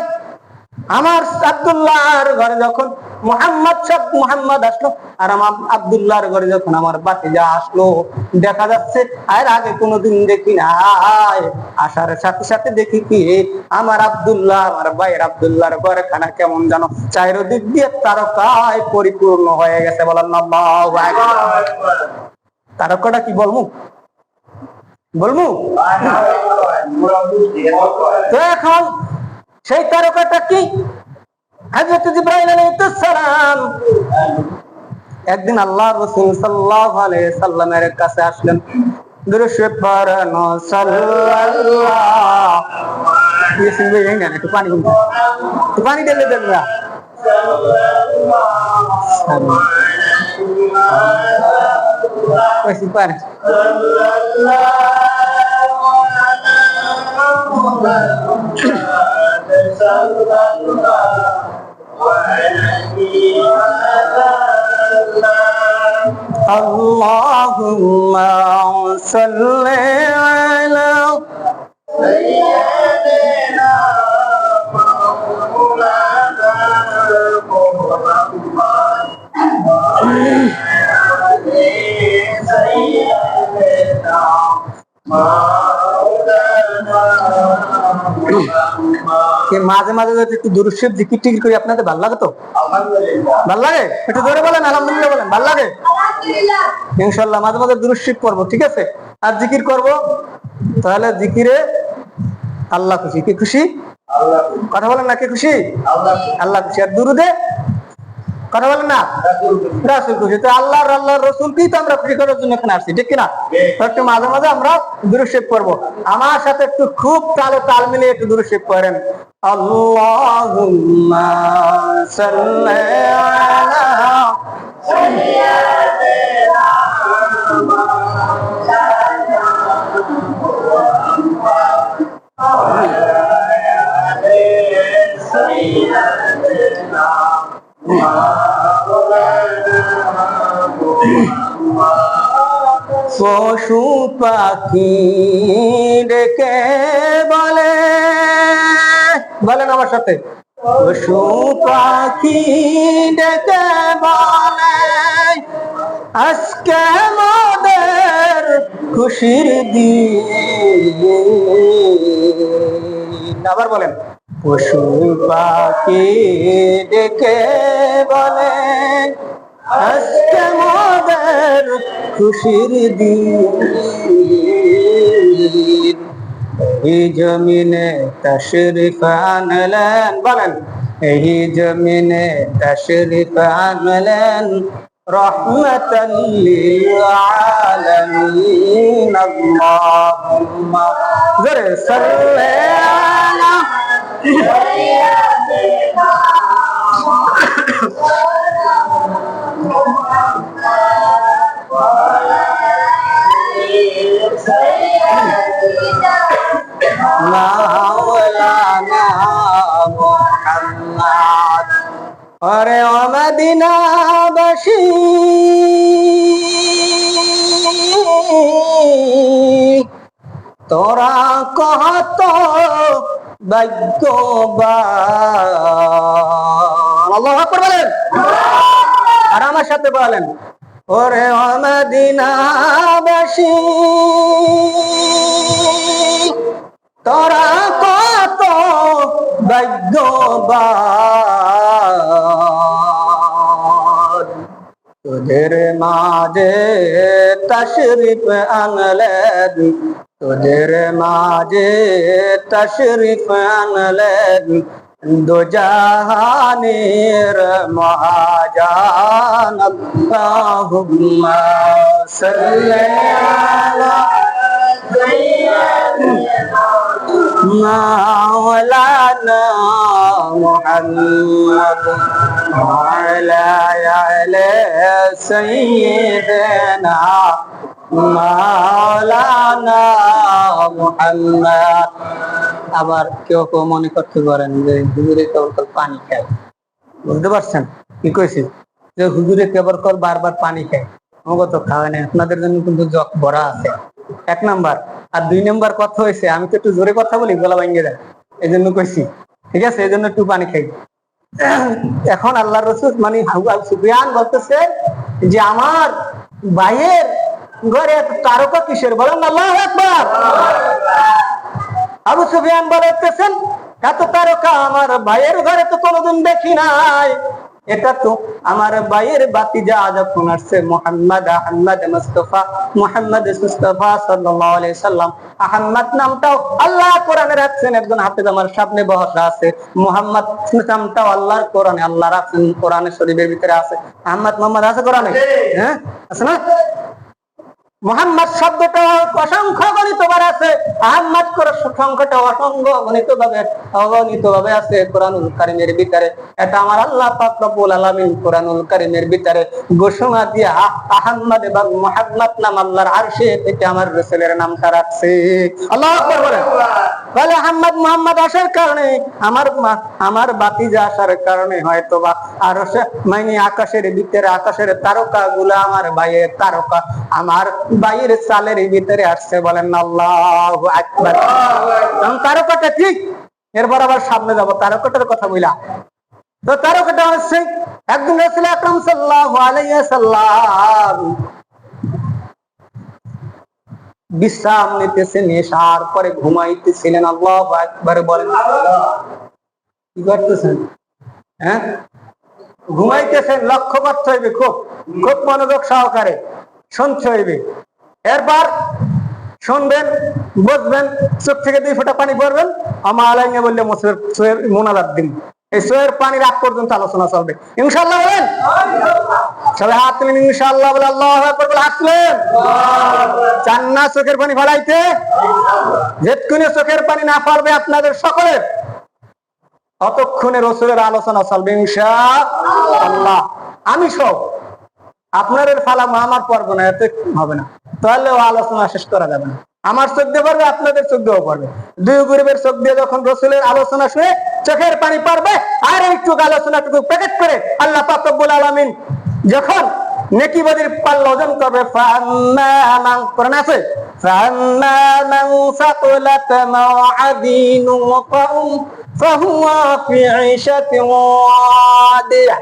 আমার আব্দুল্লাহর ঘরে যখন মুহাম্মদ আসলো, আর আমার আব্দুল্লাহর ঘরে যখন আমার ভাতিজা আসলো, দেখা যাচ্ছে আর আগে কোনোদিন দেখি না, আসার সাথে সাথে দেখি কি আমার ভাইয়ের আব্দুল্লাহর ঘরখানা কেমন জানো চারিদিক দিয়ে তারকায় পরিপূর্ণ হয়ে গেছে। বলেন আল্লাহু আকবার। তারকাটা কি বলবো? তো এখন সেই তারকাটা কি? হযরত জিবরাইল আলাইহিস সালাম একদিন আল্লাহর রাসূল সাল্লাল্লাহু আলাইহি সাল্লামের কাছে আসলেন। দুরূদ শরীফ পড়েন সাল্লাল্লাহু একটু পানি ঢেলে দেন না। ওই পানি Allahumma salli ala sayyidina মাঝে মাঝে যদি একটু দুরূদ শরীফ জিকির টিকির করি আপনাদের ভালো লাগে তো? ভালো লাগে? একটু জোরে বলেন আলহামদুলিল্লাহ বলেন। ভালো লাগে? ইনশাআল্লাহ মাঝে মাঝে দুরূদ শরীফ পড়বো, ঠিক আছে? আর জিকির করব, তাহলে জিকিরে আল্লাহ খুশি। কে খুশি? কথা বলেন না, কে খুশি? আল্লাহ খুশি। আর দুরুদে কথা বলেন না, রাসূল খুশি। তো আল্লাহর রাসূলকেই তো আমরা খুশি করার জন্য এখানে আসছি, ঠিক কিনা? একটু মাঝে মাঝে আমরা দুরূদ শরীফ পড়বো। আমার সাথে একটু খুব তালে তাল মিলিয়ে একটু দুরূদ শরীফ পড়েন। আল্লাহুম্মা সাল্লি আলা সাইয়্যিদিনা পশু পাখি ডেকে বলে, বলেন আমার সাথে, পশু পাখি ডেকে বলে আজকে আমাদের খুশির দিন। আবার বলেন, পশু পাখি ডেকে বলে আজকে আমাদের খুশির দিন। এই জমিনে তশরিফ আনলেন, বলেন, এই জমিনে তশরিফ আনলেন রহমাতাল লিল আলামিন। আল্লাহুম্মা সাল্লি আলা সাইয়্যিদিনা মাওলানা মুহাম্মদ। আরে ও মদিনাবাসী, তোরা কত ভাগ্যবান। আল্লাহু আকবার বলেন, আর আমার সাথে বলেন, ওরে ও মদিনাবাসী, তোরা কত ভাগ্যবান। তোদের মাঝে তশরিফ আনলেন, তোদের মাঝে তশরিফ আনলেন দো জাহানের মহাজান। আল্লাহুম্মা সাল্লি আলা সাইয়্যিদিনা মাওলানা মুহাম্মদ ওয়া আলা আলি সাইয়্যিদিনা মাওলানা মুহাম্মদ। আবার কেউ কেউ মনে করতে পারেন যে হুজুরে কেবল পানি খায়, বুঝতে পারছেন কি কইছি? যে হুজুরে কেবল বারবার পানি খায়, আমাকে তো খাওয়ায় না। আপনাদের জন্য কিন্তু জগ ভরা আছে, 1 নাম্বার। আর 2 নাম্বার কথা হয়েছে, আমি তো একটু জোরে কথা বলি, গলা ভাঙে যায়, এই জন্য কইছি, ঠিক আছে, এই জন্য একটু পানি খাই। এখন আল্লাহ রসুল মানে আবু সুফিয়ান বলতেছে যে আমার ভাইয়ের ঘরে এত তারকা কিসের, বলেন আল্লাহু আকবার। আবু সুফিয়ান বলতেছেন এত তারকা আমার ভাইয়ের ঘরে তো কোনোদিন দেখি নাই, এটা তো আমার ভাইয়ের বাতিজা যখন আসছে মুহাম্মদ আহমদ মুস্তাফা মুহাম্মদ মুস্তাফা সাল্লাল্লাহু আলাইহি সাল্লাম, আহমদ নামটাও আল্লাহ কোরআনে রাখছেন, একজন হাফেজ আমার সামনে বসা আছে, মুহাম্মদ নামটাও আল্লাহর কোরআনে আল্লাহ রাখছেন, কোরআনে শরীফের ভিতরে আছে। আহমদ মোহাম্মদ আছে কোরআনে, হ্যাঁ আছে না? মুহাম্মদ শব্দটা অসংখ্য গণিতবার আছে, আহমদ করে সংখ্যাটা অগণিত ভাবে আছে কোরআনুল কারীমের ভিতরে। এটা আমার আল্লাহ পাক রব্বুল আলামিন কোরআনুল কারীমের ভিতরে ঘোষণা দিয়া আহমদ এবং মুহাম্মদ নাম আল্লাহর আরশে থেকে আমার রাসূলের নামটা রাখছে। আল্লাহু আকবার বলেন। বলে আহমদ মুহাম্মদ আসার কারণে আমার বাতিজা আসার কারণে হয়তো বা আরশে মানে আকাশের ভিতরে আকাশের তারকা গুলা আমার ভাইয়ের তারকা আমার বাইরের সালের ভিতরে আসছে, বলেন আল্লাহু আকবার। তারকাটা ঠিক, এরপর আবার সামনে যাবো তারকাটার কথা বইলা। তো তারকাটা হচ্ছে একদিন রাসূল আকরাম সাল্লাল্লাহু আলাইহি ওয়াসাল্লাম বিশ্রাম নিতেছেন, নেশার পরে ঘুমাইতেছিলেন। আল্লাহু আকবার বলেন। কি করতেছেন? হ্যাঁ, ঘুমাইতেছেন, লক্ষ্য করতে হইবে, খুব খুব মনোযোগ সহকারে শুনতে হইবে। এরপর শুনবেন, বুঝবেন, চোখ থেকে 2 ফোঁটা পানি পড়বেন, আমা আলাইনা বললে সোয়ের মোনাজাত দিন। এই সোয়ের পানির আগ পর্যন্ত আলোচনা চলবে ইনশাআল্লাহ। বলেন সবাই হাত তুলেন ইনশাআল্লাহ বলে। আল্লাহু আকবার বলে হাত তুলেন। চান না চোখের পানি ফেলাইতে? যেক্ষণে চোখের পানি না পারবে আপনাদের সকলের, ততক্ষণে রাসূলের আলোচনা চলবে ইনশাআল্লাহ। আমি সব আপনাদের ফালা আমার পর্ব না, এতে হবে না, তাহলে আলোচনা শেষ করা যাবে না। আমার চোখ দিয়ে পারবে, আপনাদের চোখ দিয়েও পারবে। 2 গরিবের চোখ দিয়ে যখন রাসূলের আলোচনা শুনে চোখের পানি পারবে, আর একটু আলোচনাটুকু প্যাকেট করে আল্লাহ পাক রব্বুল আলামিন যখন নেকিবাদের পাল্লা ওজন করবে, কোরআন আছে, ফাম্মা মান সাকুলাত মাওয়াদিনুহু ফাহুয়া ফি ঈশাতিন রাদিয়াহ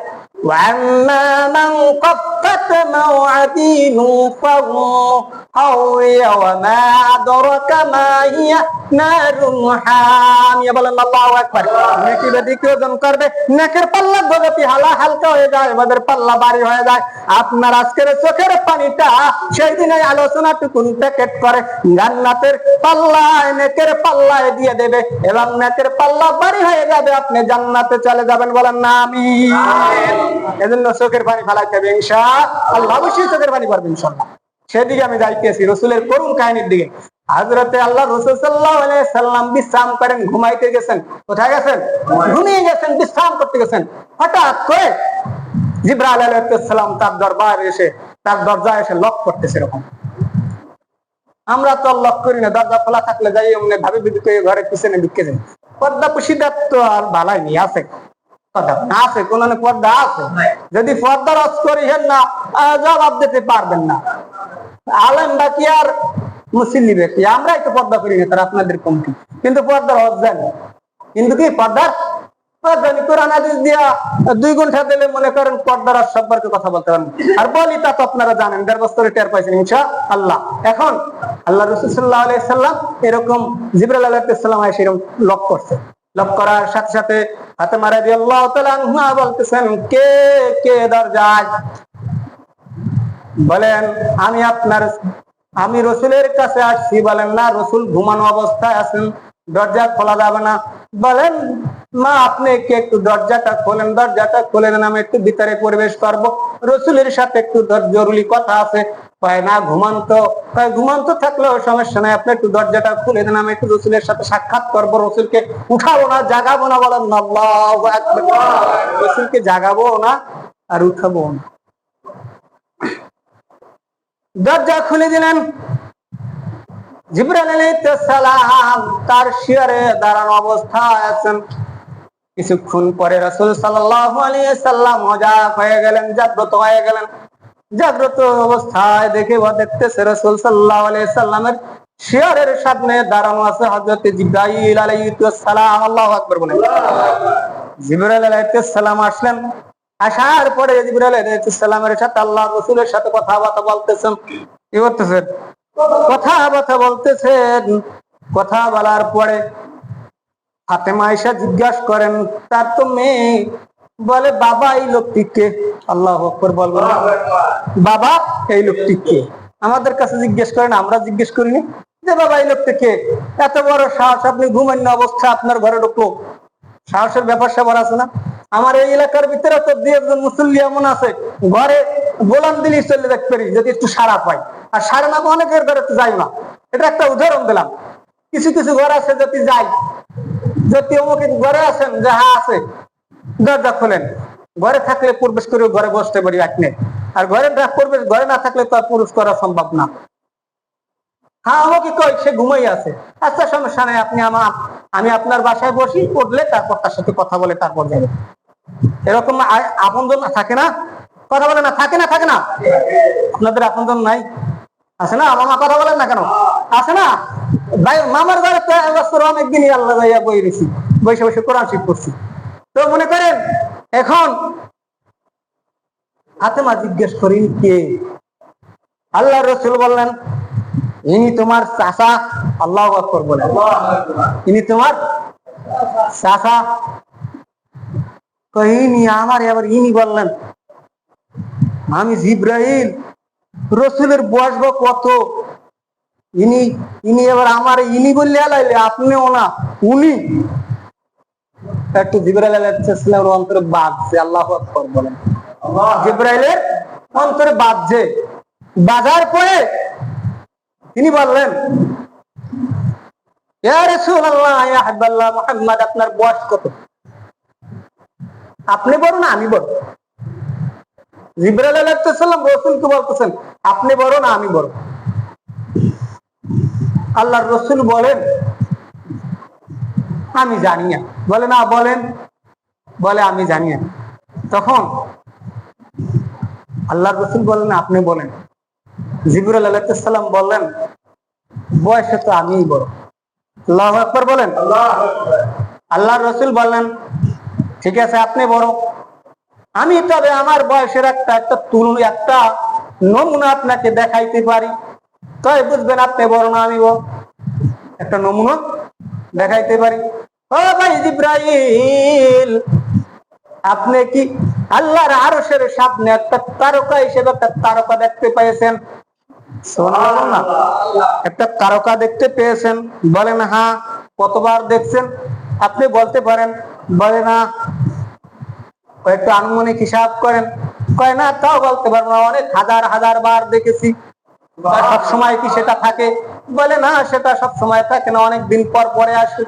وَأَمَّا مَنْ خَفَّتْ مَوَازِينُهُ فَأُمُّهُ هَاوِيَةٌ وَمَا أَدْرَاكَ مَا هِيَ نَارٌ حَامِيَةٌ। বলেন আল্লাহু আকবার। নেকিবাদী কি ওজন করবে, নেকের পাল্লা যদি হালকা হয়ে যায়, আমাদের পাল্লা ভারী হয়ে যায়। আপনার আজকের চোখের পানিটা সেই দিনের আলোচনাটুকু প্যাকেট করে জান্নাতের পাল্লায়, নেকের পাল্লায় দিয়ে দেবে এবং নেকের পাল্লা ভারী হয়ে যাবে, আপনি জান্নাতে চলে যাবেন। বলেন না আমিন। এজন্য চোখের পানি ফেলাইতে হবে ইনশাআল্লাহ। অবশ্যই চোখের পানি পড়বে ইনশাআল্লাহ। সেদিকে আমি যাইতেছি রাসূলের করুণ কাহিনীর দিকে। হযরতে আল্লাহ রাসূল সাল্লাল্লাহু আলাইহি সাল্লাম বিশ্রাম করেন, ঘুমাইতে গেছেন। কোথায় গেছেন? ঘুমিয়ে গেছেন, বিশ্রাম করতে গেছেন। হঠাৎ করে জিবরাইল আলাইহিস সালাম তার দরবারে এসে তার দরজায় এসে লক করতেছে। এরকম আমরা তো লক করি না, দরজা খোলা থাকলে যাই এমনি ভাবি বিদিকে ঘরে পিছনে ঢুকে যাই। পর্দা পুশিদা তো আর ভালাই নি, আছে আছে কোন পর্দা আছে। যদি পর্দা রস করিহেন না, জবাব দিতে পারবেন না। আলেম বাকি আর মুসল্লি ব্যক্তি, আমরাই তো পর্দা করি না, তারা আপনাদের কমতি, কিন্তু পর্দার হজ জানি। কিন্তু কি পর্দার কোরআন হাদিস দিয়া 2 ঘন্টা দিলে মনে করেন পর্দার সম্পর্কে কথা বলতে পারেন। আর বলি তা তো আপনারা জানেন, 1.5 বছরে টের পাইছেন ইনশাআল্লাহ। এখন আল্লাহ রাসূল সাল্লাল্লাহু আলাইহি সাল্লাম এরকম জিবরাইল আলাইহিস সালাম এসে এরকম লক করছে। লক করার সাথে সাথে ফাতেমা রাদিয়াল্লাহু তাআলা আনহা বলতেছেন, কে কে দরজায়? বলেন আমি রাসূলের কাছে আসছি। বলেন না, রাসূল ঘুমানো অবস্থায় আছেন, দরজা খোলা যাবে না। বলেন মা আপনি কি একটু দরজাটা খোলেন, দরজাটা খুলে দেন, আমি একটু ভিতরে প্রবেশ করব, রাসূলের সাথে একটু জরুরি কথা আছে। কয় না ঘুমান্ত থাকলেও সমস্যা নাই, আপনি একটু দরজাটা খুলে দেন, আমি একটু রাসূলের সাথে সাক্ষাৎ করবো। রাসূলকে উঠাবো না, জাগাবো না। বলেন আল্লাহু আকবার। রাসূলকে জাগাবো না আর উঠাবো না। দরজা খুলে দিলেন। জিবরাইল আলাইহিস সালাম তার শিয়রে দাঁড়ানো অবস্থায় আছেন। কিছুক্ষণ পরে রাসূল সাল্লাল্লাহু আলাইহি সাল্লাম সজাগ হয়ে গেলেন, জাগ্রত হয়ে গেলেন। জাগ্রত অবস্থায় দেখতেছে রাসূল সাল্লাল্লাহু আলাইহি সাল্লামের শিয়রের সামনে দাঁড়ানো আছে হযরত জিবরাইল আলাইহিস সালাম। আল্লাহু আকবার বলেন। জিবরাইল আলাইহিস সালাম আসলেন। আসার পরে জিবরাইল আলাইহিস সালামের সাথে আল্লাহর রাসূলের সাথে কথাবার্তা বলতেছেন। কি করতেছেন? কথাবার্তা বলতেছেন। কথা বলার পরে ফাতেমা আয়েশা জিজ্ঞাসা করেন, তার তো মেয়ে, বলে বাবা এই লোকটি কে? আল্লাহু আকবার বলবেন। বাবা এই লোকটি কে? আমাদের কাছে জিজ্ঞেস করেন, আমরা জিজ্ঞেস করিনি যে বাবা এই লোকটি কে? এত বড় সাহস, আপনি ঘুমান্য অবস্থা আপনার ঘরে ঢুকলো, সাহসের ব্যাপার স্যাপার আছে না? আমার এই এলাকার ভিতরে তো দুই একজন মুসল্লি এমন আছে, ঘরে গোলাম দিলি চলে দেখতে পারি যদি একটু সাড়া পাই, আর সাড়া না অনেকের ঘরে তো যাই না। এটা একটা উদাহরণ দিলাম। কিছু কিছু ঘর আছে যদি যাই, যদি অমুক ঘরে আছেন যে হ্যাঁ আছে, দরজা খোলেন, ঘরে থাকলে প্রবেশ করে ঘরে বসতে পারি আপনি, আর ঘরে প্রবেশ ঘরে না থাকলে তো আর প্রবেশ করা সম্ভব না। হ্যাঁ আমাকে কই সে ঘুমাই আছে, আচ্ছা সমস্যা নেই, আমি আপনার বাসায় বসি, পড়লে তারপর তার সাথে কথা বলে তারপর যাবে। এরকম আপনজন থাকে না? কথা বলে না? থাকে না? থাকে না? আপনাদের আপনজন নাই? আছে না? মামা কথা বলেন না কেন? আছে না? ভাই মামার ঘরে তো এবছর অনেকদিনই আল্লাহ যাইয়া বই রেছি, বসে বসে কোরআন শিখ করছি। তো মনে করেন এখন ফাতেমা জিজ্ঞেস করেন কে? আল্লাহ রাসূল বললেন ইনি তোমার চাচা। আল্লাহু আকবার বলেন। ইনি তোমার চাচা। কহিনি আমার, আবার ইনি বললেন, আমি জিবরাইল, রসুলের বয়স বা কত? ইনি এবার আমার ইনি বললে আলাইলে, আপনিও না উনি। একটু জিবরাইল আলাইহিস সালামের অন্তরে বাজছে। আল্লাহু আকবার বলেন। জিবরাইলের অন্তরে বাজছে। বাজার পরে তিনি বললেন, ইয়া রাসূলুল্লাহ, ইয়া হাবিবাল্লাহ মুহাম্মদ, আপনার বয়স কত? আপনি বড় না আমি বড়? জিবরাইল আলাইহিস সালাম রাসূলকে বলতেছেন, আপনি বড় না আমি বড়? আল্লাহর রাসূল বলেন, আমি জানি না। বলে না, বলেন। বলে আমি জানি না। তখন আল্লাহর রাসূল বলেন, আপনি বলেন। জিবরাইল আলাইহিস সালাম বললেন, বয়সে তো আমিই বড়। আল্লাহু আকবার বলেন। আল্লাহর রাসূল বললেন, ঠিক আছে আপনি বড়, আমি তবে আমার বয়সের একটা নমুনা আপনাকে দেখাইতে পারি, তাই বুঝবেন আপনি বড় না আমি বড়। একটা নমুনা দেখাইতে পারি। ও ভাই জিবরাইল, আপনি কি আল্লাহর আরশের সামনে একটা তারকা হিসেবে একটা তারকা দেখতে পেয়েছেন? সুবহানাল্লাহ। একটা তারকা দেখতে পেয়েছেন? বলেন হ্যাঁ। কতবার দেখছেন? আপনি বলতে পারেন? বলে না। কয়েকটা আনুমানিক হিসাব করেন? কয় না তাও বলতে পারবো না, অনেক হাজার হাজার বার দেখেছি। সব সময় কি সেটা থাকে? বলে না, সেটা সব সময় থাকে না, অনেক দিন পর পরে আসে।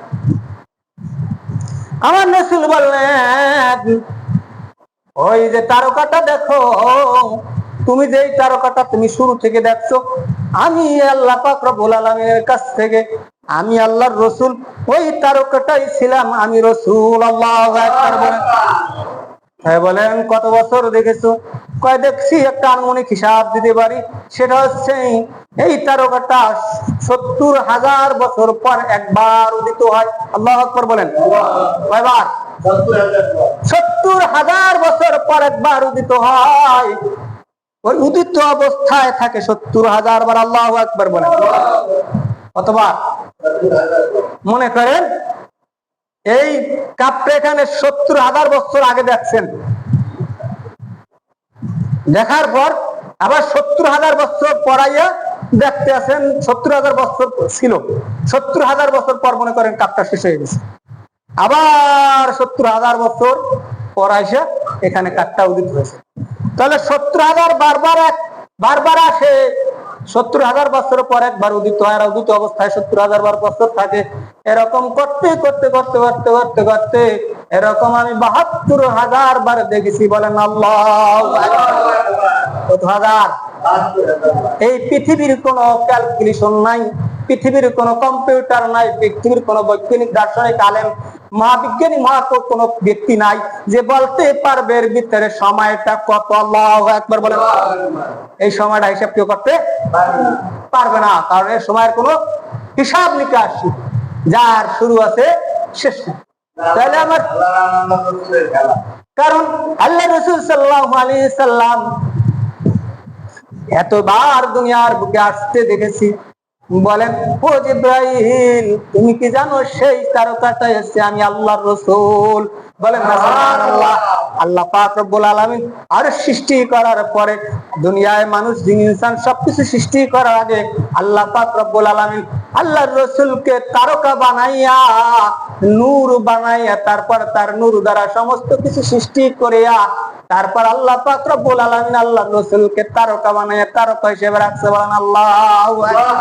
আমার রাসূল বললেন, ওই যে তারকাটা দেখো, তুমি যে তারকাটা তুমি শুরু থেকে দেখছো, আমি আল্লাহ পাক রব্বুল আলামিনের কাছ থেকে, আমি আল্লাহর রাসূল, ওই তারকাটাই ছিলাম আমি রাসূল। আল্লাহু আকবার বলেন। হ্যাঁ বলেন, কত বছর দেখেছো? কয় দেখছি, একটা আনুমানিক হিসাব দিতে পারি, সেটা হচ্ছে এই তারকাটা ৭০,০০০ বছর পর একবার উদিত হয়। আল্লাহু আকবার বলেন। কয়বার? ৭০,০০০ বছর পর একবার উদিত হয়। ওই উদিত অবস্থায় থাকে ৭০,০০০ বার। আল্লাহু আকবার বলেন। কতবার? মনে করেন এই কাপটা এখানে ৭০,০০০ বছর আগে দেখছেন, দেখার পর আবার ৭০,০০০ বছর পরাইয়া দেখতে আছেন, ৭০,০০০ বছর ছিল, ৭০,০০০ বছর পর মনে করেন কাপটা শেষ হয়ে গেছে, আবার ৭০,০০০ বছর পর আইসা এখানে কাপটা উদিত হয়েছে। তাহলে ৭০,০০০ বারবার আসে, ৭০,০০০ বছর পর একবার উদিত হয়, আর উদিত অবস্থায় ৭০,০০০ বছর থাকে। এরকম করতে করতে করতে করতে করতে করতে এরকম আমি ৭২,০০০ বার দেখেছি। বলেন আল্লাহু আকবার। কত হাজার? এই পৃথিবীর কোন ক্যালকুলেশন নাই, পৃথিবীর কোন কম্পিউটার নাই, পৃথিবীর কোন বৈজ্ঞানিক দার্শনিক আলেম মহাবিজ্ঞানী কোন ব্যক্তি নাই যে বলতে পারবে এর ভিতরে সময়টা কত। আল্লাহু আকবার বলেন। এই সময়টা হিসাব কেউ করতে পারবে না। পারবে না, কারণ এর সময়ের কোনো হিসাব নিকাশ যার শুরু আছে শেষ নেই। তাহলে আমার কারণ আল্লাহ রাসূল সাল্লাল্লাহু আলাইহি সাল্লাম এতবার দুনিয়ার বুকে আসতে দেখেছি। বলেন, ও জিবরাইল, তুমি কি জানো সেই তারকাটা এসেছে আমি আল্লাহর রাসূল? বলেন না সুবহানাল্লাহ। আল্লাহ পাক রব্বুল আলামিন আর সৃষ্টি করার পরে দুনিয়ায় মানুষ জিন ইনসান সবকিছু সৃষ্টি করার আগে আল্লাহ পাক রব্বুল আলামিন আল্লাহর রাসূলকে তারকা বানাইয়া, নূর বানাইয়া, তারপর তার নূর দ্বারা সমস্ত কিছু সৃষ্টি করিয়া তারপর আল্লাহ পাক রব্বুল আলামিন আল্লাহর রাসূলকে তারকা বানাইয়া তারকা হিসেবে রাখছে। বলেন আল্লাহু আকবার।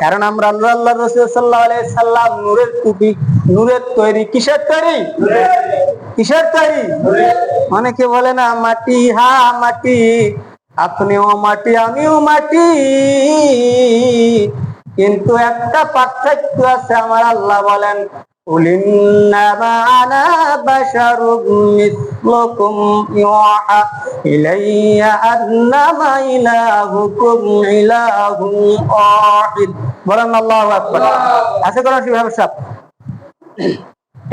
কারণ আমরা আল্লাহর রাসূল সাল্লাল্লাহু আলাইহি সাল্লাম নূরের টুপি, নূরের তৈরি। কিসের তৈরি? কিসের তৈরি? অনেকে বলে না মাটি, হা মাটি, আপনিও মাটি আমিও মাটি, কিন্তু একটা পার্থক্য আছে। আমার আল্লাহ বলেন, قل إنما أنا بشر مثلكم يوحى إلي أنما إلهكم إله واحد। বলেন আল্লাহু আকবার। আছে কোন সমস্যা?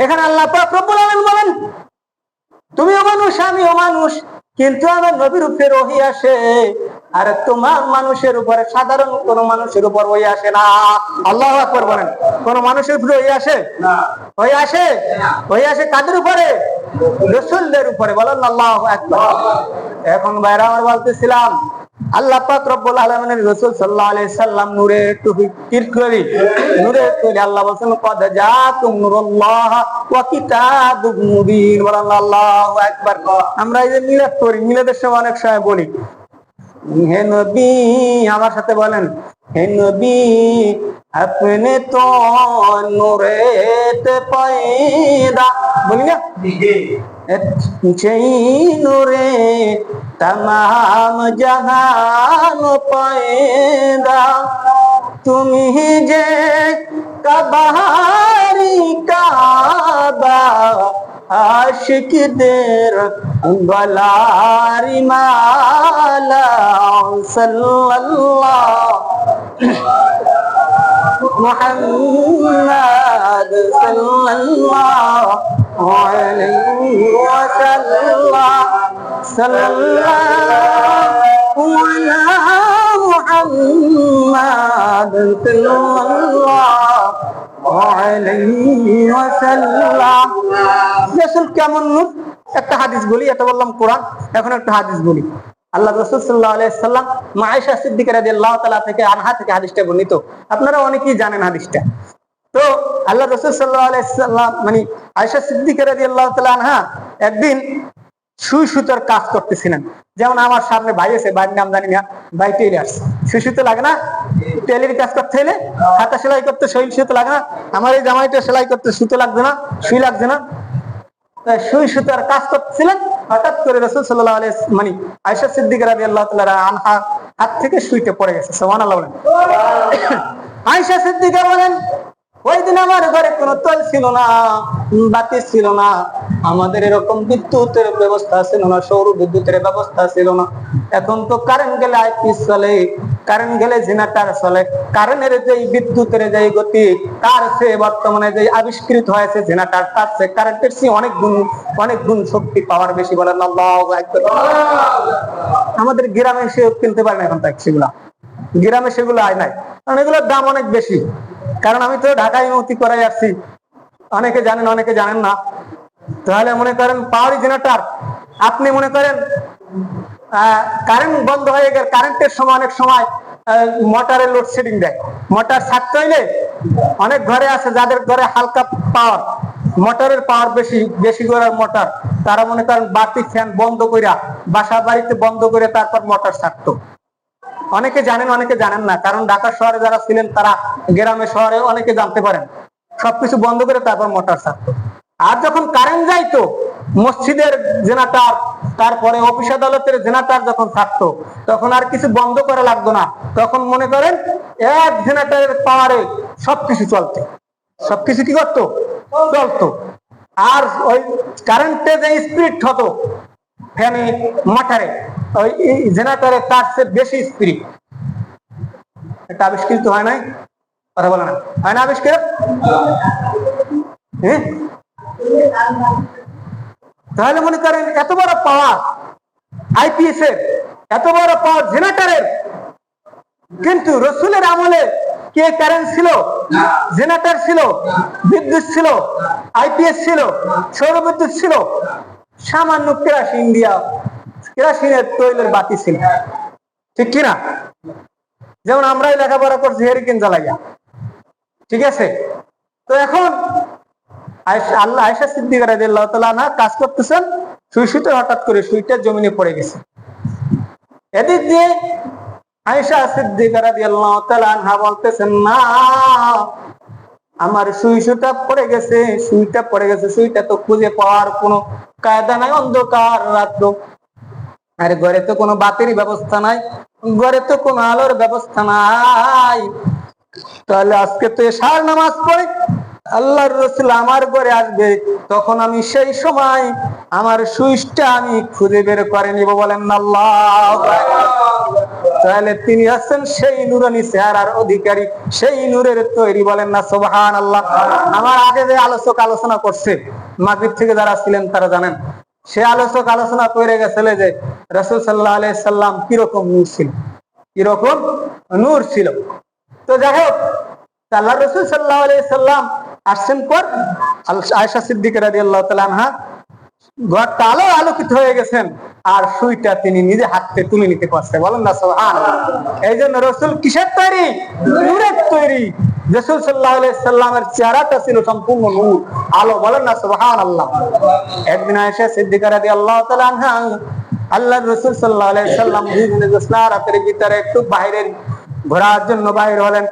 এখানে আল্লাহ পাক রব্বুল আলামিন বলেন, তুমিও মানুষ আমিও মানুষ, কিন্তু আমার নবীর উপরে ওহী আসে, আর তোমার মানুষের উপরে, সাধারণ কোন মানুষের উপর ওহী আসে না। আল্লাহু আকবার বলেন। কোন মানুষের উপরে ওহী আসে না? ওহী আসে? ওহী আসে কাদের উপরে? রাসূলদের উপরে। বলেন আল্লাহু আকবার। এখন ভাইরা আমার বলতেছিলাম, আল্লাহ পাক রব্বুল আলামিনের রাসূল সাল্লাল্লাহু আলাইহি সাল্লাম নূরের টুপি, কিরকরি নূরের তৈরি। আল্লাহ বলেন, কদ জাআকুম নূরুল্লাহ ওয়া কিতাবুম মুবিন। বলেন আল্লাহু আকবার। আমরা এই যে মিলাদ করি, মিলাদের সময় অনেক সময় বলি, হে নবী, আমার সাথে বলেন, হে নবী আপনি তো নূরেতে পয়দা, বলি না, সেই নূরে तमाम जहान पैदा, তুমি যে কাবারি কাবা, আশিকদের গলারি মালা, সাল্লাল্লাহু মুহাম্মদ সাল্লাল্লাহু আলাইহি ওয়াসাল্লাম, সাল্লাল্লাহু আলা মুহাম্মদ সাল্লাল্লাহু আলাইহি ওয়াসাল্লাম। রাসূল কেমন নূর? একটা হাদিস বলি, এটা বললাম কোরআন, এখন একটা হাদিস বলি। আল্লাহ রাসূল সাল্লাল্লাহু আলাইহি ওয়াসাল্লাম মা আয়েশা সিদ্দিকা রাদিয়াল্লাহু তাআলা থেকে আনহা থেকে হাদিসটা বর্ণিত। আপনারা অনেকেই জানেন হাদিসটা। তো আল্লাহ রাসূল সাল্লাল্লাহু আলাইহি ওয়াসাল্লাম মানে আয়েশা সিদ্দিকা রাদিয়াল্লাহু তাআলা আনহা একদিন সুই সুতোর কাজ করতেছিলেন। যেমন আমার সামনে ভাই আছে, ভাইয়ের নাম জানি না, ভাই টেইলার্স, সুই সুতো লাগে না? টেইলারি কাজ করতে হলে হাতা সেলাই করতে সুই সুতো লাগে না? আমার এই জামাইটা সেলাই করতে সুতো লাগবে না, সুই লাগছে না? সুই সুতার কাজ করতেছিলেন, হঠাৎ করে রাসূল সাল্লাল্লাহু আলাইহি মানে আয়েশা সিদ্দিকা রাদিয়াল্লাহু তাআলা আনহা হাত থেকে সুইটা পড়ে গেছে। সুবহানাল্লাহ বলেন। আয়েশা সিদ্দিকা বলেন, ওই দিন আমার ঘরে কোনো তৈল ছিল না, বাতি ছিল না, আমাদের এরকম বিদ্যুতের ব্যবস্থা ছিল না, সৌর বিদ্যুতের ব্যবস্থা ছিল না। এখন তো কারেন্ট গেলে আইপিএস চলে, কারেন্ট গেলে জেনারেটর চলে। কারেন্টের যে বিদ্যুতের যে গতি, তার সে বর্তমানে যে আবিষ্কৃত হয়েছে জেনারেটর, তার সে কারেন্টের চেয়ে অনেক গুণ শক্তি পাওয়ার বেশি। বলেন আল্লাহু আকবার। আমাদের গ্রামে সে কিনতে পারে না এখন, তাই সেগুলা গ্রামে সেগুলো আয় নাই, কারণ এগুলোর দাম অনেক বেশি। কারণ আমি তো ঢাকায় ইমামতি করাই আসছি, অনেকে জানেন অনেকে জানেন না। তাহলে মনে করেন পাওয়ার জেনারেটর, আপনি মনে করেন কারেন্ট বন্ধ হয়ে গেলে কারেন্টের সময় অনেক সময় মোটরের লোডশেডিং দেয়। মোটর ছাড়তে হইলে অনেক ঘরে আছে যাদের ঘরে হালকা পাওয়ার, মোটরের পাওয়ার বেশি করে মোটর, তারা মনে করেন বাতি ফ্যান বন্ধ কইরা বাসা বাড়িতে বন্ধ করে তারপর মোটর ছাড়তো। অনেকে জানেন অনেকে জানেন না, কারণ ঢাকা শহরে যারা ছিলেন তারা গ্রামে শহরে অনেকে জানতে পারেন। সবকিছু বন্ধ করে তারপর মোটর ছাড়তো। আর যখন কারেন্ট যাইতো, মসজিদের জেনারেটর, তারপরে অফিস আদালতের জেনারেটর যখন থাকতো, তখন আর কিছু বন্ধ করা লাগতো না। তখন মনে করেন এক জেনারেটরের পাওয়ারে সবকিছু চলতো, সবকিছু কি করতো? চলতো। আর ওই কারেন্টে যে স্পিড হতো ফ্যানে মোটরে, ওই জেনারেটরে তার চেয়ে বেশি স্পিড। এটা আবিষ্কৃত হয় নাই? কথা বলে না, হয় না আবিষ্কার? হ্যাঁ, তাহলে মনে করেন এত বড় পাওয়ার আইপিএস এর, এত বড় পাওয়ার জেনারেটরের, কিন্তু রসুলের আমলে কে কারেন্ট ছিল, জেনারেটর ছিল, বিদ্যুৎ ছিল, আইপিএস ছিল, সৌর বিদ্যুৎ ছিল, সামান্য কেরাসিন দিয়া, কেরাসিনের তৈলের বাতি ছিল, ঠিক কিনা? যেমন আমরাই লেখাপড়া করছি হেরিকেন জ্বালাইয়া, ঠিক আছে? তো এখন আল্লাহ আয়েশা সিদ্দিকা রাদিয়াল্লাহু তাআলা আনহা কাজ করতেছেন, সুইতে হঠাৎ করে সুইটা জমিনে পড়ে গেছে। এদিক দিয়ে আয়েশা সিদ্দিকা রাদিয়াল্লাহু তাআলা আনহা বলতেছেন, না, আমার সুইটা পড়ে গেছে, সুইটা পড়ে গেছে, সুইটা তো খুঁজে পাওয়ার কোনো কায়দা নাই, অন্ধকার রাত্র, আর ঘরে তো কোনো বাতির ব্যবস্থা নাই, ঘরে তো কোনো আলোর ব্যবস্থা নাই, তাহলে আজকে তো এশার নামাজ পড়ে আল্লাহর রাসূল আমার ঘরে আসবে, তখন আমি সেই সময় আমার সুইচটা আমি খুঁজে বের করে নিব। বলেন আল্লাহু আকবার। তাহলে তিনি আছেন সেই নূরানী চেহারার অধিকারী, সেই নূরের তৈরি। বলেন না সুবহানাল্লাহ। আমার আগে যে আলোচক আলোচনা করছে, মাগরিব থেকে যারা ছিলেন তারা জানেন, সে আলোচক আলোচনা করে গেছিল যে রাসূল সাল্লাল্লাহু আলাইহি সাল্লাম কিরকম নূর ছিল, কিরকম নূর ছিল। তো যাই হোক, আল্লাহ রাসূল সাল্লাল্লাহু আলাইহি সাল্লাম আসছেন পর আয়েশা সিদ্দিকা রাদিয়াল্লাহু তাআলা আনহা ঘরটা আলোকিত হয়ে গেছেন, আর সুইটা তিনি নিজে হাতে তুলে নিতে পারছে। বলেন না সুবহানাল্লাহ। এই জন্য রাসূল কিসের তৈরি? নূরের তৈরি। রাসূল সাল্লাল্লাহু আলাইহি সাল্লামের চেহারাটা ছিল সম্পূর্ণ নূর, আলো। বলেন না সুবহানাল্লাহ। একদিন আয়েশা সিদ্দিকা রাদিয়াল্লাহু তাআলা আনহা আল্লাহর রাসূল সাল্লাল্লাহু আলাইহি সাল্লাম দুইজনে রাতের ভিতরে একটু বাইরে ঘোরার জন্য বাইরে হলেন।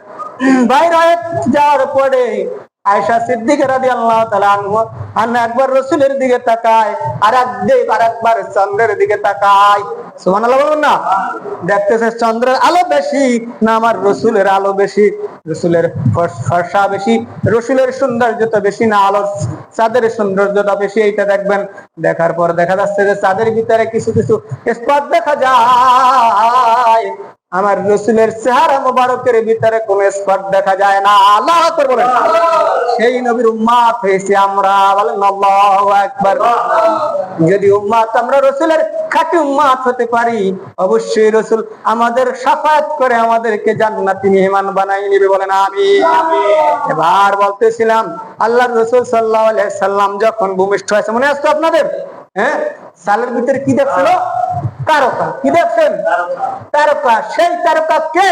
বাইরে হয়ে যাওয়ার পরে আয়েশা সিদ্দিকা রাদিয়াল্লাহু তাআলা আনহা একবার রাসূলের দিকে তাকায়, আর একবার চন্দ্রের দিকে তাকায়। সুবহানাল্লাহ বলুন না। দেখতেছে চন্দ্রের আলো বেশি না আমার রাসূলের আলো বেশি, রাসূলের ফর্সা বেশি, রাসূলের সৌন্দর্যতা বেশি না আলোর চাঁদের সৌন্দর্যতা বেশি, এইটা দেখবেন। দেখার পর দেখা যাচ্ছে যে চাঁদের ভিতরে কিছু কিছু স্পট দেখা যায়, আমার রাসূলের চেহারা মোবারকের ভিতরে কোন স্পট দেখা যায় না। আল্লাহু আকবার বলেন। সেই নবীর উম্মত হয়েছে আমরা। বলেন আল্লাহু আকবার। যদি উম্মত আমরা রাসূলের খাঁটি উম্মত হতে পারি, অবশ্যই রাসূল আমাদের শাফায়াত করে আমাদেরকে জান্নাতি মেহমান বানাই নেবে। বলেন আমিন। এবার বলতেছিলাম, আল্লাহর রাসূল সাল্লাল্লাহু আলাইহি সাল্লাম যখন ভূমিষ্ঠ হয়েছে, মনে আছে আপনাদের? হ্যাঁ, সালের ভিতরে কি দেখছিল? তারকা। কি দেখছেন? তারকা। সেই তারকা কে?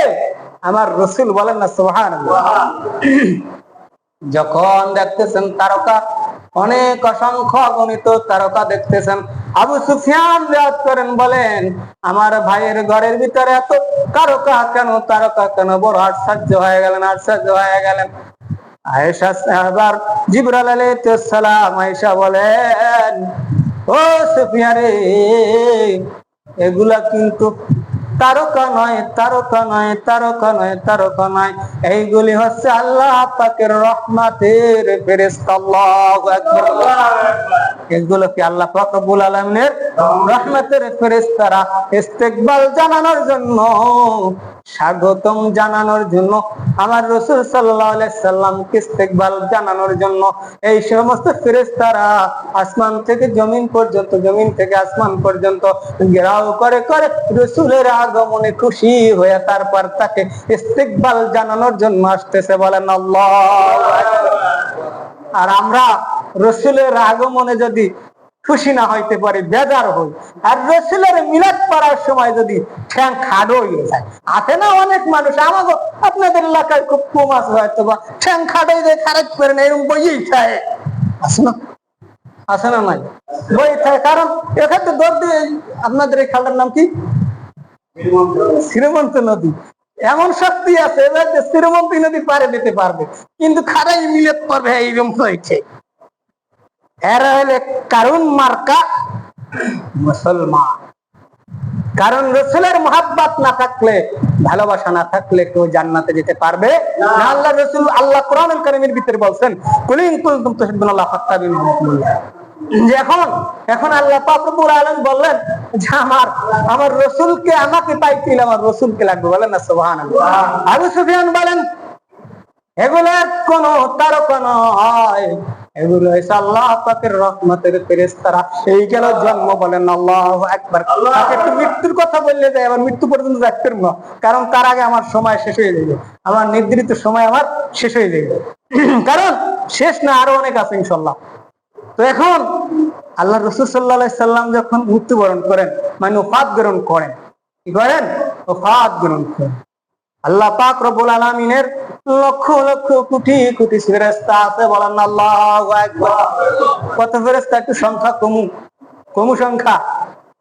আমার রাসূল। বলেন না সুবহানাল্লাহ। যখন দেখতেছেন তারকা, অনেক অসংখ্য অগণিত তারকা দেখতেছেন, আবু সুফিয়ান রাত করেন, বলেন আমার ভাইয়ের ঘরের ভিতরে এত তারকা কেন, তারকা কেন? বড় আশ্চর্য হয়ে গেলেন, আশ্চর্য হয়ে গেলেন। আয়েশা আবার জিবরাইল আলাইহিস সালাম আয়েশা বলেন, ও সুফিয়ান রে, এগুলা কিন্তু তারকা নয়, তারকা নয়, তারকা নয়, তারকা নয়, এইগুলি হচ্ছে আল্লাহ পাকের রহমতের ফেরেশতা। আল্লাহু আকবার। এগুলো কি আল্লাহ পাক রব্বুল আলামিনের রহমতের ফেরেশতারা ইস্তেকবাল জানানোর জন্য, স্বাগতম জানানোর জন্য, আমার রাসূল সাল্লাল্লাহু আলাইহি সাল্লামকে ইস্তেকবাল জানানোর জন্য এই সমস্ত ফেরেশতারা আসমান থেকে জমিন পর্যন্ত, জমিন থেকে আসমান পর্যন্ত ঘেরাও করে করে রাসূলের আগমনে খুশি হয়ে তারপর তাকে ইস্তেকবাল জানানোর জন্য আসতেছে। বলেন আল্লাহু আকবার। আর আমরা রাসূলের আগমনে যদি খুশি না হইতে পারি, বেজার হই, আর রাসূলের মিলাদ পড়ার সময় যদি ঠ্যাং খাড়ো হয়ে যায়, আছে না অনেক মানুষ, আমাকে আপনাদের এলাকায় খুব কম আছে হয়তো, বা ঠ্যাং খাড়ো হয়ে যায়, খারাপ করে না, এরকম বইয়েই থাকে, আছে না? আছে না? নাই, বই থাকে। কারণ এখানে দৌড় দিয়ে, আপনাদের এই খালটার নাম কি? শ্রীমন্ত নদী। এমন শক্তি আছে যে শ্রীমন্তী নদী পারে দিতে পারবে, কিন্তু খারাই মিলাদ পড়বে এইরকম হয়েছে। এরা হলে কারণ মার্কা মুসলমান। কারণ রাসূলের মহব্বত না থাকলে, ভালোবাসা না থাকলে কেউ জান্নাতে যেতে পারবে না। আল্লাহ রাসূল, আল্লাহ কোরআনুল কারীমের ভিতরে বলছেন, কুল ইন কুনতুম তুহিব্বুনাল্লাহ ফাত্তাবিউনি। যে এখন আল্লাহ পাক রব্বুল আলামিন বললেন যে আমার রাসূলকে আমাকে পাইতে আমার রাসূলকে লাগবে, বলেন না সুবহানাল্লাহ। আবু সুফিয়ান বলেন এগুলোর কোন তারকা নয়, এগুলো হচ্ছে আল্লাহ পাকের রহমতের ফেরেশতারা। এই গেল জন্ম, বলেন আল্লাহু আকবার। তাকে একটু মৃত্যুর কথা বললে যায়, আবার মৃত্যু পর্যন্ত যাইতে পারবো না, কারণ তার আগে আমার সময় শেষ হয়ে যাবে, আমার নির্ধারিত সময় আমার শেষ হয়ে যাবে। কারণ শেষ না, আরো অনেক আছে ইনশাল্লাহ। তো এখন আল্লাহ রাসূল সাল্লাল্লাহু আলাইহি সাল্লাম যখন মৃত্যুবরণ করেন, মানে ওফাত গ্রহণ করেন, কি করেন? ওফাত গ্রহণ করেন। আল্লাহ পাক রব্বুল আলামিনের লক্ষ লক্ষ কোটি কোটি ফেরেশতা আছে, বলেন আল্লাহু আকবার। কত ফেরেশতা? একটু সংখ্যা কমু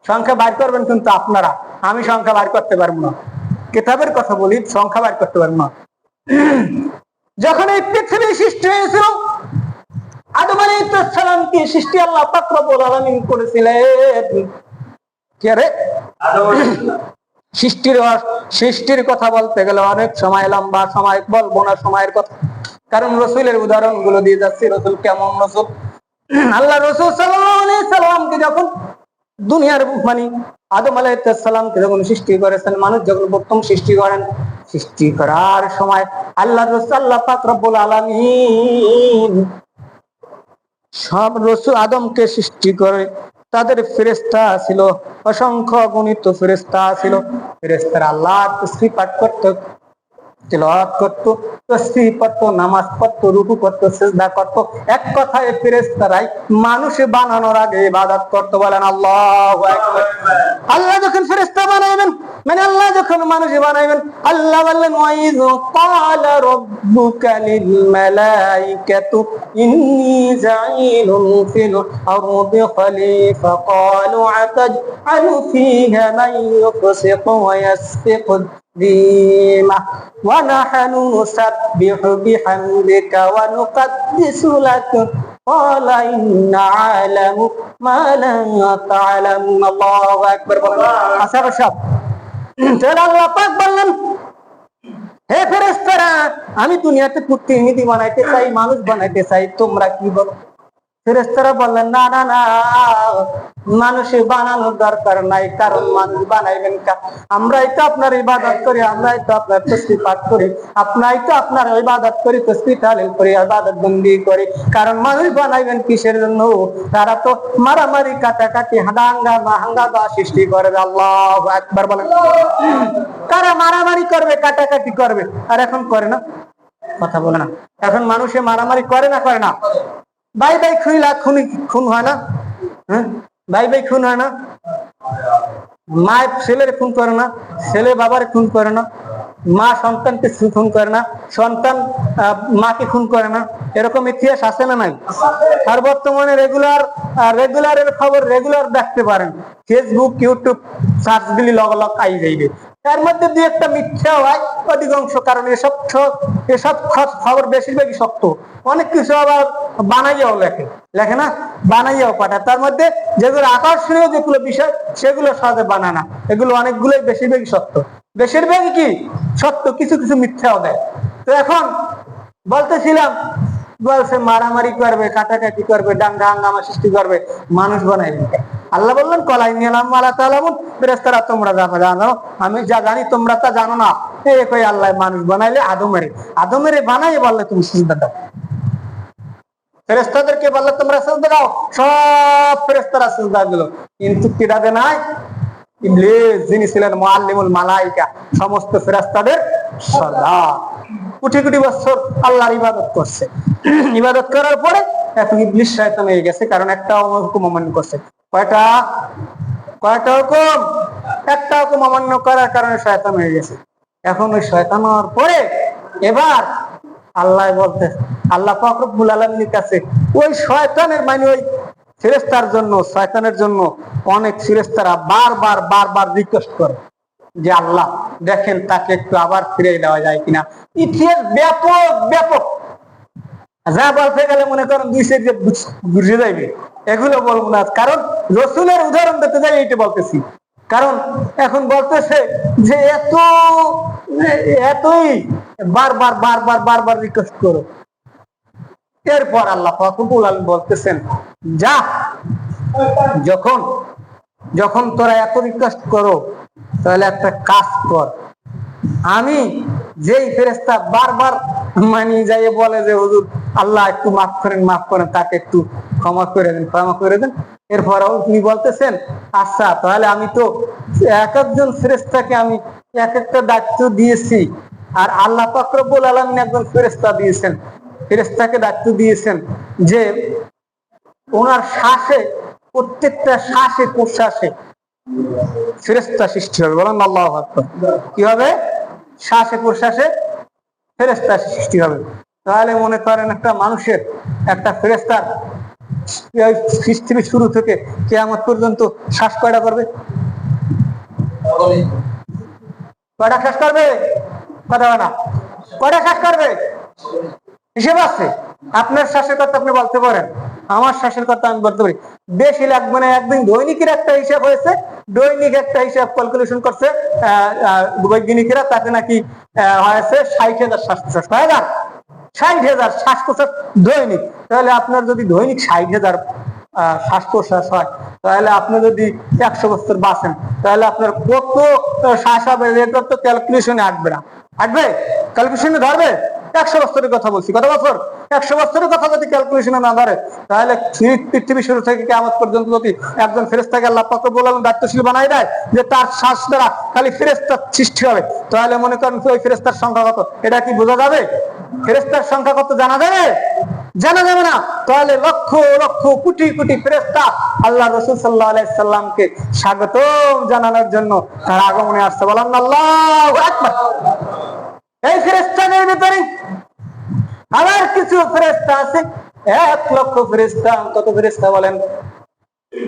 সংখ্যা বাইর করবেন, কিন্তু আপনারা, আমি সংখ্যা বাইর করতে পারবো না। কিতাবের কথা বলি, সংখ্যা বাইর করতে পারবো না। যখন এই পৃথিবী সৃষ্টি হয়েছিল, আদম আলাইহিস সালামকে সৃষ্টি আল্লাহ পাক রব্বুল আলামিন করেছিলেন কে রে? সৃষ্টির কথা বলতে গেলে অনেক সময়, লম্বা সময় বলবো না সময়ের কথা, কারণ রসুলের উদাহরণ গুলো দিয়ে যাচ্ছি। রসুল কেমন রসুল? আল্লাহ রসুল সাল্লাল্লাহু আলাইহি সাল্লামকে যখন দুনিয়ার মানে আদম আলাইহিস সালামকে যখন সৃষ্টি করেছেন, মানুষ যখন প্রথম সৃষ্টি করেন, সৃষ্টি করার সময় আল্লাহ পাক রব্বুল আলামিন সব রসুল আদমকে সৃষ্টি করে। তাদের ফেরেশতা ছিল অসংখ্য গণিত ফেরেশতা ছিল। ফেরেশতারা আল্লাহর তাসবিহ পাঠ করত, তিলাওয়াত করত, তাসবিহ পড়ত, নামাজ পড়ত, রুকু করত, সিজদা করত। এক কথায় ফেরেশতারাই মানুষ বানানোর আগে ইবাদত করত, বলেন আল্লাহু আকবার। আল্লাহ যখন ফেরেশতা বানাইবেন, মানে আল্লাহ যখন মানুষ বানাইবেন, আল্লাহ বললেন ওয়াইয ক্বালা রাব্বুকা লিল মালাইকাতু ইন্নী জাঈলুন ফিল আরদি খলিফা ক্বালু আতাজআলু ফীহা মান ইউফসিকু ওয়া ইয়াসফিকু الدماء ونحن نسبح بحمدك ونقدس لك قال إني أعلم ما لا تعلمون الله أكبر। আসার সব তাহলে আল্লাহ পাক বললেন, হে ফেরেশতারা, আমি দুনিয়াতে প্রতিনিধি বানাইতে চাই, মানুষ বানাইতে চাই, তোমরা কি বলো? ফেরেশতারা বললেন, না না না, মানুষ বানানোর দরকার নাই, কারণ মানুষ বানাইবেন কা? আমরাই তো আপনার ইবাদত করি, আমরাই তো আপনার তাসবিহ পাঠ করি, আপনারাই তো আপনার ইবাদত করি, তাসবিহ তাহলিল করি, ইবাদত বন্দি করি, কারণ মানুষ বানাইবেন কিসের জন্য? তারা তো মারামারি, কাটাকাটি, হাঙ্গামা সৃষ্টি করে। আল্লাহু আকবার বলেন। তারা মারামারি করবে, কাটাকাটি করবে, আর এখন করে না? কথা বলে না। এখন মানুষে মারামারি করে না? করে না? ভাই ভাই খুন হয় না? হ্যাঁ, ভাই ভাই খুন হয় না? মা ছেলের খুন করে না? ছেলে বাবার খুন করে না? মা সন্তানকে খুন করে না? সন্তান মাকে খুন করে না? এরকম ইতিহাস আছে না নাই? আর বর্তমানে রেগুলারের খবর রেগুলার দেখতে পারেন, ফেসবুক, ইউটিউব সার্চ দিলে লগ আই যাইবে। তার মধ্যে দুই একটা মিথ্যা হয় অধিকাংশ, কারণ এসব খবর বেশিরভাগই সত্য। অনেক কিছু আবার বানাইয়াও লেখে না, বানাইয়াও পাঠায়। তার মধ্যে যেগুলো আকর্ষণীয় যেগুলো বিষয়, সেগুলো সহজে বানায় না। এগুলো অনেকগুলোই বেশিরভাগই সত্য, বেশিরভাগই কি সত্য, কিছু কিছু মিথ্যাও দেয়। তো এখন বলতেছিলাম, বলছে মারামারি করবে, কাটাকাটি করবে, দাঙ্গা হাঙ্গামা সৃষ্টি করবে, মানুষ বানাইবে। আল্লাহ বললেন কলাই নিলাম মালা তালামুন, ফেরেশতারা তোমরা জানো, আমি যা জানি তোমরা তা জানো না। এই কই আল্লাহ মানুষ বানাইলে আদমেরে বানাই বললে তুমি সিজদা দাও। ফেরেশতাদেরকে বললে তোমরা সিজদা দাও, সব ফেরেশতারা সিজদা দিল, কিন্তু কিরা দেয় নাই? ইবলিস, যিনি ছিলেন মুআল্লিমুল মালাইকা, সমস্ত ফেরেশতাদের সর্দার, কোটি কোটি বছর আল্লাহর ইবাদত করছে। ইবাদত করার পরে এখন ইবলিস শয়তান হয়ে গেছে, কারণ একটা হুকুম অমান্য করছে। কয়টা হুকুম? একটা হুকুম অমান্য করার কারণে শয়তান হয়ে গেছে। এখন ওই শয়তান হওয়ার পরে এবার আল্লাহ বলতে, আল্লাহ পাক রব্বুল আলামিনের কাছে ওই শয়তানের, মানে ওই ফেরেশতার জন্য, শয়তানের জন্য অনেক ফেরেশতারা বারবার রিকোয়েস্ট করে যে আল্লাহ দেখেন তাকে একটু আবার ফিরে দেওয়া যায় কিনা। ইতিহাস ব্যাপক যা বলতে গেলে মনে করেন 2 সেকেন্ড বুঝে যাইবে, এগুলো বলবো না, কারণ রসুলের উদাহরণ দিতে যাই এটা বলতেছি। কারণ এখন বলতেছে যে এতই বারবার রিকোয়েস্ট করো। এরপর আল্লাহ পাক রব্বুল আলামিন বলতেছেন, যা যখন যখন তোরা এত রিকোয়েস্ট করো, তাহলে একটা কাজ কর, আমি যেই ফেরেশতা বারবার মানি যাই বলে যে হুজুর আল্লাহ একটু মাফ করেন, তাকে একটু ক্ষমা করে দেন, এরপরেও তিনি বলতেছেন আচ্ছা তাহলে আমি তো এক একজন ফেরেশতাকে আমি এক একটা দায়িত্ব দিয়েছি, আর আল্লাহ পাক রব্বুল আলামিন একজন ফেরেশতাকে দায়িত্ব দিয়েছেন যে ওনার শ্বাসে, প্রত্যেকটা শ্বাসে প্রশ্বাসে ফেরেশতা সৃষ্টি হবে। বলেন আল্লাহু আকবার। কি হবে? শ্বাসে প্রশ্বাসে ফেরেশতা সৃষ্টি হবে। তাহলে মনে করেন একটা মানুষের, একটা ফেরেশতার সৃষ্টির শুরু থেকে কিয়ামত পর্যন্ত শ্বাস কয়টা করবে? কয়টা শ্বাস করবে? কথা না, কয়টা শ্বাস করবে? হিসেব আছে? আপনার শ্বাসের কথা আপনি বলতে পারেন, আমার শ্বাসের কথা আমি বলতে পারি। বেশি লাগবে না, একদিন দৈনিকের একটা হিসাব হয়েছে, দৈনিক একটা হিসাব ক্যালকুলেশন করছে বৈজ্ঞানিকেরা, তাতে নাকি হয়েছে 60,000 শ্বাস প্রশ্বাস। 60,000 শ্বাস প্রশ্বাস দৈনিক। তাহলে আপনার যদি দৈনিক 60,000 শ্বাস প্রশ্বাস হয়, তাহলে আপনি যদি 100 বছর বাঁচেন, তাহলে আপনার কত শ্বাস হবে এটা তো ক্যালকুলেশনে আসবে না। আসবে? ক্যালকুলেশনে ধরবে? 100 বছরের কথা বলছি। কত বছর? 100 বছরের কথা যদি ক্যালকুলেশনে না ধরে, তাহলে পৃথিবী শুরু থেকে কিয়ামত পর্যন্ত যদি একজন ফেরেশতাকে আল্লাহ পাক রব্বুল আলামিন দায়িত্বশীল বানাই দেয় যে তার শ্বাস দ্বারা খালি ফেরেশতার সৃষ্টি হবে, তাহলে মনে করেন ওই ফেরেশতার সংখ্যা কত, এটা কি বোঝা যাবে? ফেরেশতার সংখ্যা কত জানা যাবে? জানা যাবে না। তাহলে লক্ষ লক্ষ কোটি কোটি ফেরেশতা আল্লাহ রাসূল সাল্লাল্লাহু আলাইহি সাল্লামকে স্বাগতম জানানোর জন্য তার আগমনে আসছে। বলেন আল্লাহু আকবার। এই ফেরেশতাদের ভিতরে আবার কিছু ফেরেশতা আছে, 1 লক্ষ ফেরেশতা। কত ফেরেশতা বলেন?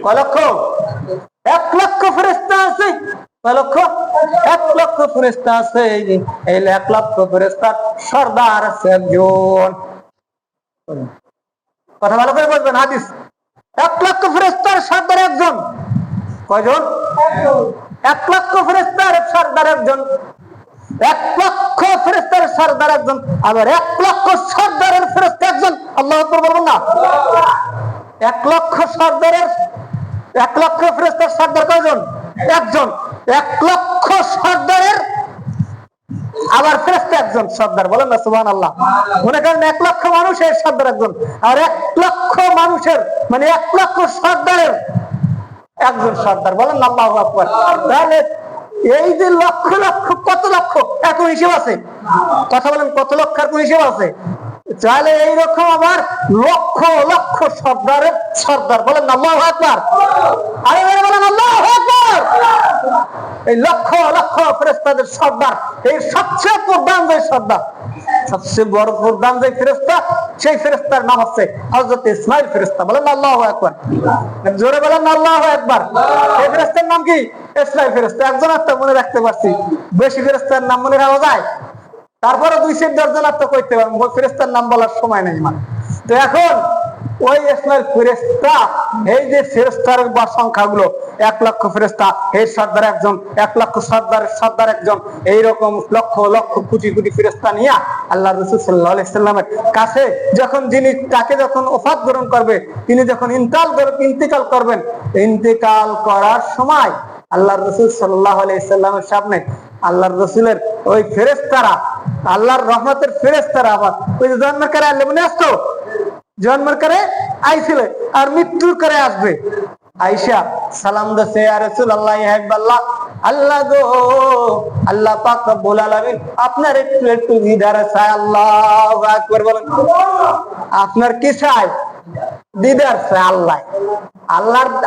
কয় লক্ষ? 1 লক্ষ ফেরেশতা আছে। কয় লক্ষ? 1 লক্ষ ফেরেশতা আছে। এই 1 লক্ষ ফেরেশতার সর্দার আছে একজন। কথা ভালো করে বলবেন, হাদিস। 1 লক্ষ ফেরেশতার সর্দার একজন। কয়জন? 1 লক্ষ ফেরেশতার সর্দার একজন। 1 লক্ষ ফেরেশতার সর্দার একজন, আবার 1 লক্ষ সর্দারের ফেরেশতা একজন। আল্লাহু আকবার বলবেন না? 1 লক্ষ সর্দারের, 1 লক্ষ ফেরেশতার সর্দার কয়জন? একজন। 1 লক্ষ সর্দারের আবার ফেরেশতা একজন সর্দার। বলেন না সুবহানাল্লাহ। মনে করেন 1 লক্ষ মানুষের সর্দার একজন, আর 1 লক্ষ মানুষের মানে 1 লক্ষ সর্দারের একজন সর্দার। বলেন আল্লাহু আকবার। তাহলে এই যে লক্ষ লক্ষ, কত লক্ষ, এত হিসেব আছে? কথা বলেন, কত লক্ষ আর কোন হিসেব আছে? তাহলে এইরকম আবার লক্ষ লক্ষ সর্দারের সর্দার। বলেন আল্লাহু আকবার। আরে বলেন আল্লাহু আকবার। এই লক্ষ লক্ষ ফেরেশতাদের সর্দার, এই সবচেয়ে প্রধান যে সর্দার, সবচেয়ে বড় প্রধান যে ফেরেশতা, সেই ফেরেশতার নাম হচ্ছে হযরত ইসমাঈল ফেরেশতা। বলেন আল্লাহু আকবার। জোরে বলেন আল্লাহু আকবার। এই ফেরেশতার নাম কি? ইসমাঈল ফেরেশতা। একজন একটা মনে রাখতে পারছি, বেশি ফেরেশতার নাম মনে রাখা যায়? তারপরে 2-4 জন তো কইতে পারবো, ফেরেশতার নাম বলার সময় নেই আমার। তো এখন ওই ইসমাঈল ফেরেশতা, এই যে ফেরেশতার বা সংখ্যাগুলো, 1 লক্ষ ফেরেশতা, এর সর্দার একজন, 1 লক্ষ সর্দার একজন, এইরকম লক্ষ লক্ষ কোটি কোটি ফেরেশতা নিয়ে আল্লাহ রাসূল সাল্লাল্লাহু আলাইহি সাল্লামের কাছে যখন তাকে যখন ওফাত গ্রহণ করবে, তিনি যখন ইন্তেকাল করবেন, ইন্তেকাল করার সময় আল্লাহ রাসূল সাল্লাল্লাহু আলাইহি সাল্লামের সামনে আল্লাহর রাসূলের ওই ফেরেশতারা, আল্লাহর রহমতের ফেরেশতারা, আবার ওই যে জন্মের করে আল্লাহ মনে আসতো, জন্মের করে আইছিল আর মৃত্যুর করে আসবে, আয়েশা সালাম দিছে, ইয়া রাসূলুল্লাহ ইয়া হাবিবাল্লাহ, আল্লাহ গো, আল্লাহ পাক রব্বুল আলামিন আপনার একটু দিদার চায়। আল্লাহু আকবার বলেন। আপনার কি চাই? দিদার চায় আল্লাহ।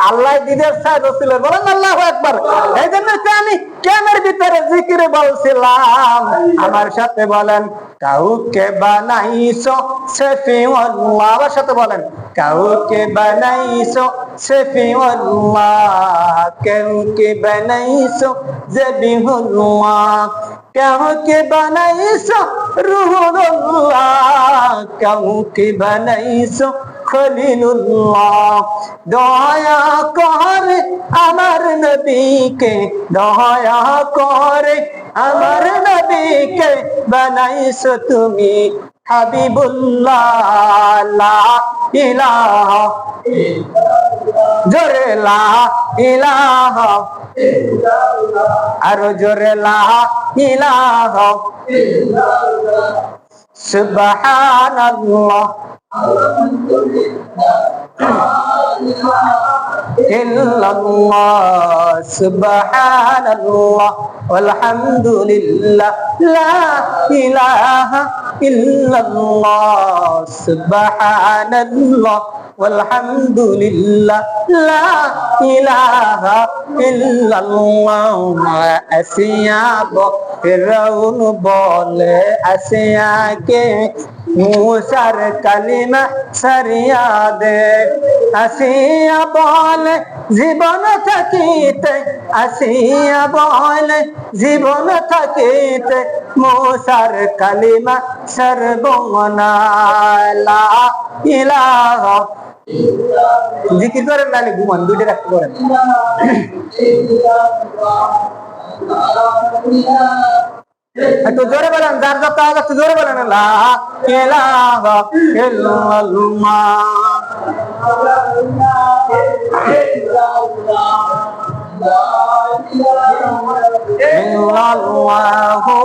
আল্লাহ দিদার চায় রাসূলের। বলেন আল্লাহু আকবার। এই জন্য আমি কেনের ভিতরে জিকিরে বলছিলাম, আমার সাথে বলেন, কাউকে বানাইছো শফিউল্লাহ। আমার সাথে বলেন, কাউকে বানাইছো শফিউল্লাহ, কাউকে বানাইছো জবিহুল্লাহ, কাউকে বানাইছো রুহুল্লাহ, কাউকে বানাইছো খলিলুল্লাহ। দয়া করে আমার নবীকে, দয়া করে আমার নবীকে বানাইছো তুমি হাবিবুল্লাহ। লা ইলাহা জোরে লা ইলাহা, আরো জোরে লা ইলাহা সুবহানাল্লাহ ইল্লাল্লাহ সুবহানাল্লাহ walhamdulillah la ilaha illallah subhanallah walhamdulillah la ilaha illallah আসিয়াবো ফিরাউন বলে আসিয়াকে মুসার কালিমা সারিয়া দে, আসিয়া বলে জীবন থাকিতে, আসিয়া বলে জীবন থাকিতে মুসার কালিমা সর্বনা লা ইলাহা। জিকির করেন নালে ঘুমান, দুইটা রাখতে করেন। একটু জোরে বলেন, যার যত আওয়াজ একটু জোরে বলেন। লা ইলাহা ইল্লাল্লাহ ইল্লাল্লাহু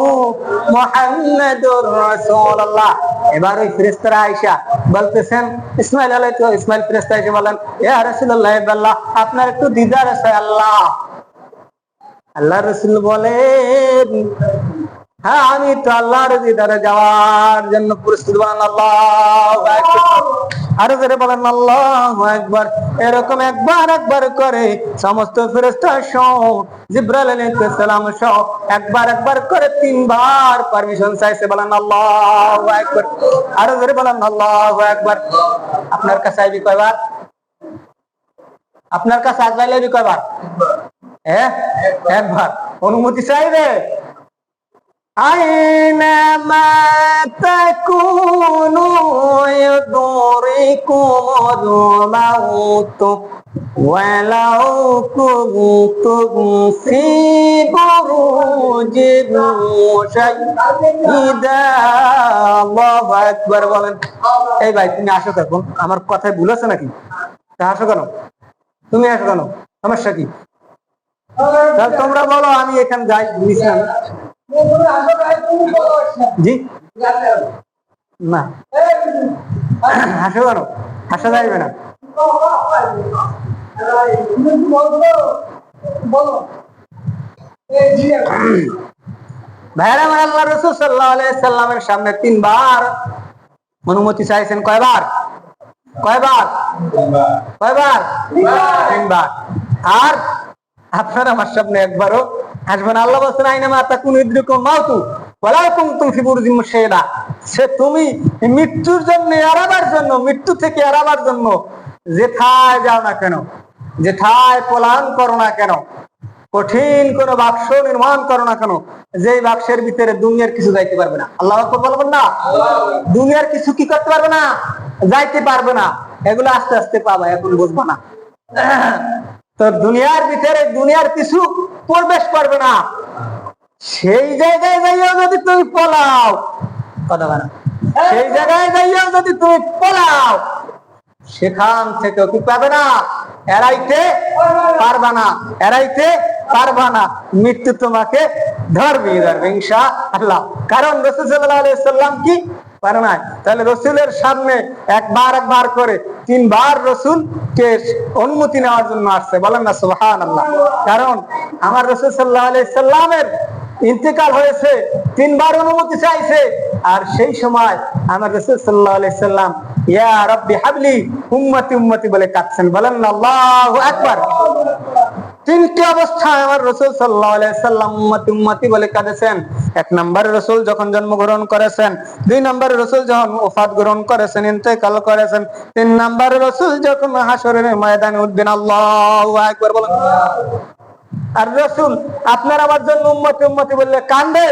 মুহাম্মাদুর রাসূলুল্লাহ। এবার ওই ফেরেশতারা আয়েশা বলতেছেন, ইসমাইল ইসমাইল ফেরেশতা এসে বলেন, ইয়া রাসূলুল্লাহ আল্লাহ আপনার একটু দিদার আছে। আল্লাহ রাসূল বলেন, হ্যাঁ আমি তো আল্লাহর দিদারে যাওয়ার জন্য প্রস্তুত। বলেন আল্লাহু আকবার, আরো জোরে বলেন আল্লাহু আকবার। এরকম একবার করে সমস্ত ফেরেশতা সহ জিবরাইল আলাইহিস সালাম সহ একবার করে 3 বার পারমিশন চাইছে। বলেন আল্লাহু আকবার, আরো জোরে বলেন আল্লাহু আকবার। আপনার কাছে আইবি কয়বার? আপনার কাছে আজরাইল আইবি কয়বার? একবার। অনুমতি চাইবে? আইনামা তাকুনু ইউদরিকুমুল মাউত ওয়ালাউ কুনতুম ফি বুরুজিন মুশাইয়্যিদা। আল্লাহু আকবার বলেন। এই ভাই তুমি আসো, এখন আমার কথায় ভুল আছে নাকি? তা আসো কেন? তুমি আসো কেন? সমস্যা কি? তাহলে তোমরা বলো, আমি এখানে যাই। জি না, হাসো কেন? হাসা যাইবে না। ভাইরা আমার, আল্লাহ রাসূল সাল্লাল্লাহু আলাইহি সাল্লামের সামনে 3 বার অনুমতি চাইছেন। কয়বার? 3 বার। আর আপনার আমার সামনে একবারও আসবেন। আল্লাহ বলছেন, আইনামা তাকুনু ইউদরিকুমুল মাউতু ওয়ালাউ কুনতুম ফি বুরুজিন মুশাইয়্যিদা। সে তুমি মৃত্যুর জন্য এড়াবার জন্য, মৃত্যু থেকে এড়াবার জন্য যেথায় যাও না কেন, যেথায় পলায়ন করো না কেন, কঠিন কোন বাক্স নির্মাণ করো না কেন, যে বাক্সের ভিতরে দুনিয়ার কিছু যাইতে পারবে না। আল্লাহু আকবার বলবেন না? দুনিয়ার কিছু কি করতে পারবে না? যাইতে পারবে না। এগুলো আস্তে আস্তে পাবা, এখন বুঝবা না। তো দুনিয়ার ভিতরে দুনিয়ার কিছু প্রবেশ করবে না। সেই জায়গায় যাইও যদি তুমি পলাও, কথা বলো, সেই জায়গায় যাইও যদি তুমি পলাও, সেখান থেকে কি পাবে না? এড়াইতে পারবা না, এড়াইতে পারবা না। মৃত্যু তোমাকে ধরবে ইনশাআল্লাহ। কারণ রাসূল সাল্লাল্লাহু আলাইহি সাল্লাম কি পারে না? তাহলে রসুলের সামনে একবার করে 3 বার রসুলকে অনুমতি নেওয়ার জন্য আসছে। বলেন না সুবহানাল্লাহ। কারণ আমার রাসূল সাল্লাল্লাহু আলাইহি সাল্লামের ইন্তেকাল হয়েছে, 3 বার অনুমতি চাইছে। আর সেই সময় আমার রাসূল সাল্লাল্লাহু আলাইহি সাল্লাম ইয়া রাব্বি হাবলি উম্মতি উম্মতি বলে কাঁদছেন। বলেন না আল্লাহু আকবার। 3টি অবস্থায় আমার রাসূল সাল্লাল্লাহু আলাইহি সাল্লাম উম্মতি উম্মতি বলে কাঁদেছেন। 1 নম্বরে রাসূল যখন জন্মগ্রহণ করেছেন, 2 নম্বরে রাসূল যখন ওফাত গ্রহণ করেছেন, ইন্তেকাল করেছেন, 3 নম্বরে রাসূল যখন হাসরের ময়দানে উঠবেন। আল্লাহু আকবার বলেন। আর রাসূল আপনার আমার জন্য উম্মতি উম্মতি বললে কান্দে,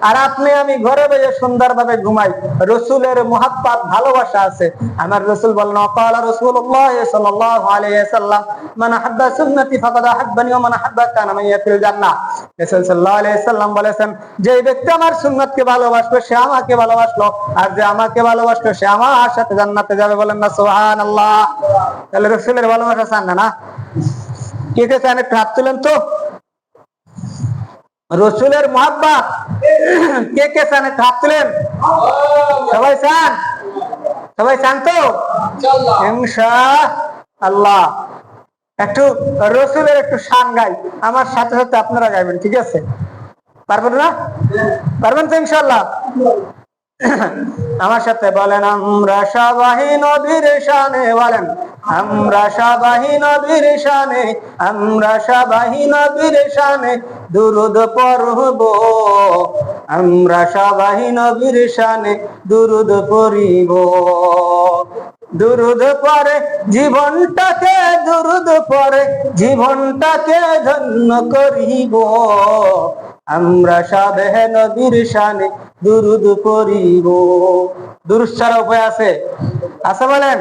আর আপনি আমি ঘরে বসে সুন্দরভাবে ঘুমাই, রসুলের মুহাব্বত ভালোবাসা আছে। আমার রসুল বলেন, ক্বালা রাসূলুল্লাহ সাল্লাল্লাহু আলাইহি ওয়াসাল্লাম, মান আহাব্বা সুন্নতি ফাকাদ আহাব্বানি ওয়া মান আহাব্বা কানা মাইয়া ফিল জান্নাহ। রাসূল সাল্লাল্লাহু আলাইহি ওয়াসাল্লাম বলেছেন, যে ব্যক্তি আমার সুন্নতকে ভালোবাসবে সে আমাকে ভালোবাসলো, আর যে আমাকে ভালোবাসলো সে আমার সাথে জান্নাতে যাবে। বলেন না সুবহানাল্লাহ। তাহলে রসুলের ভালোবাসা চান না? কে কে চান? একটু হাত তুলেন তো। রসুলের মুহাব্বত কে কে চান? একটু হাত তুলেন। সবাই চান? সবাই চান তো ইনশাআল্লাহ। একটু রসুলের একটু শান গাই, আমার সাথে সাথে আপনারা গাইবেন, ঠিক আছে? পারবেন না? পারবেন তো ইনশাআল্লাহ? আমার সাথে বলেন, আমরা সবাই নবীর শানে, বলেন আমরা সবাই নবীর শানে, আমরা সবাই নবীর শানে দুরূদ পড়ব, আমরা সবাই নবীর শানে দুরূদ পড়িব। দুরূদ পড়ে জীবনটাকে, দুরূদ পড়ে জীবনটাকে ধন্য করিব, আমরা সবে নবীর শানে দুরূদ পড়িব। দুরূদ ছাড়া উপায় আছে? আছে বলেন?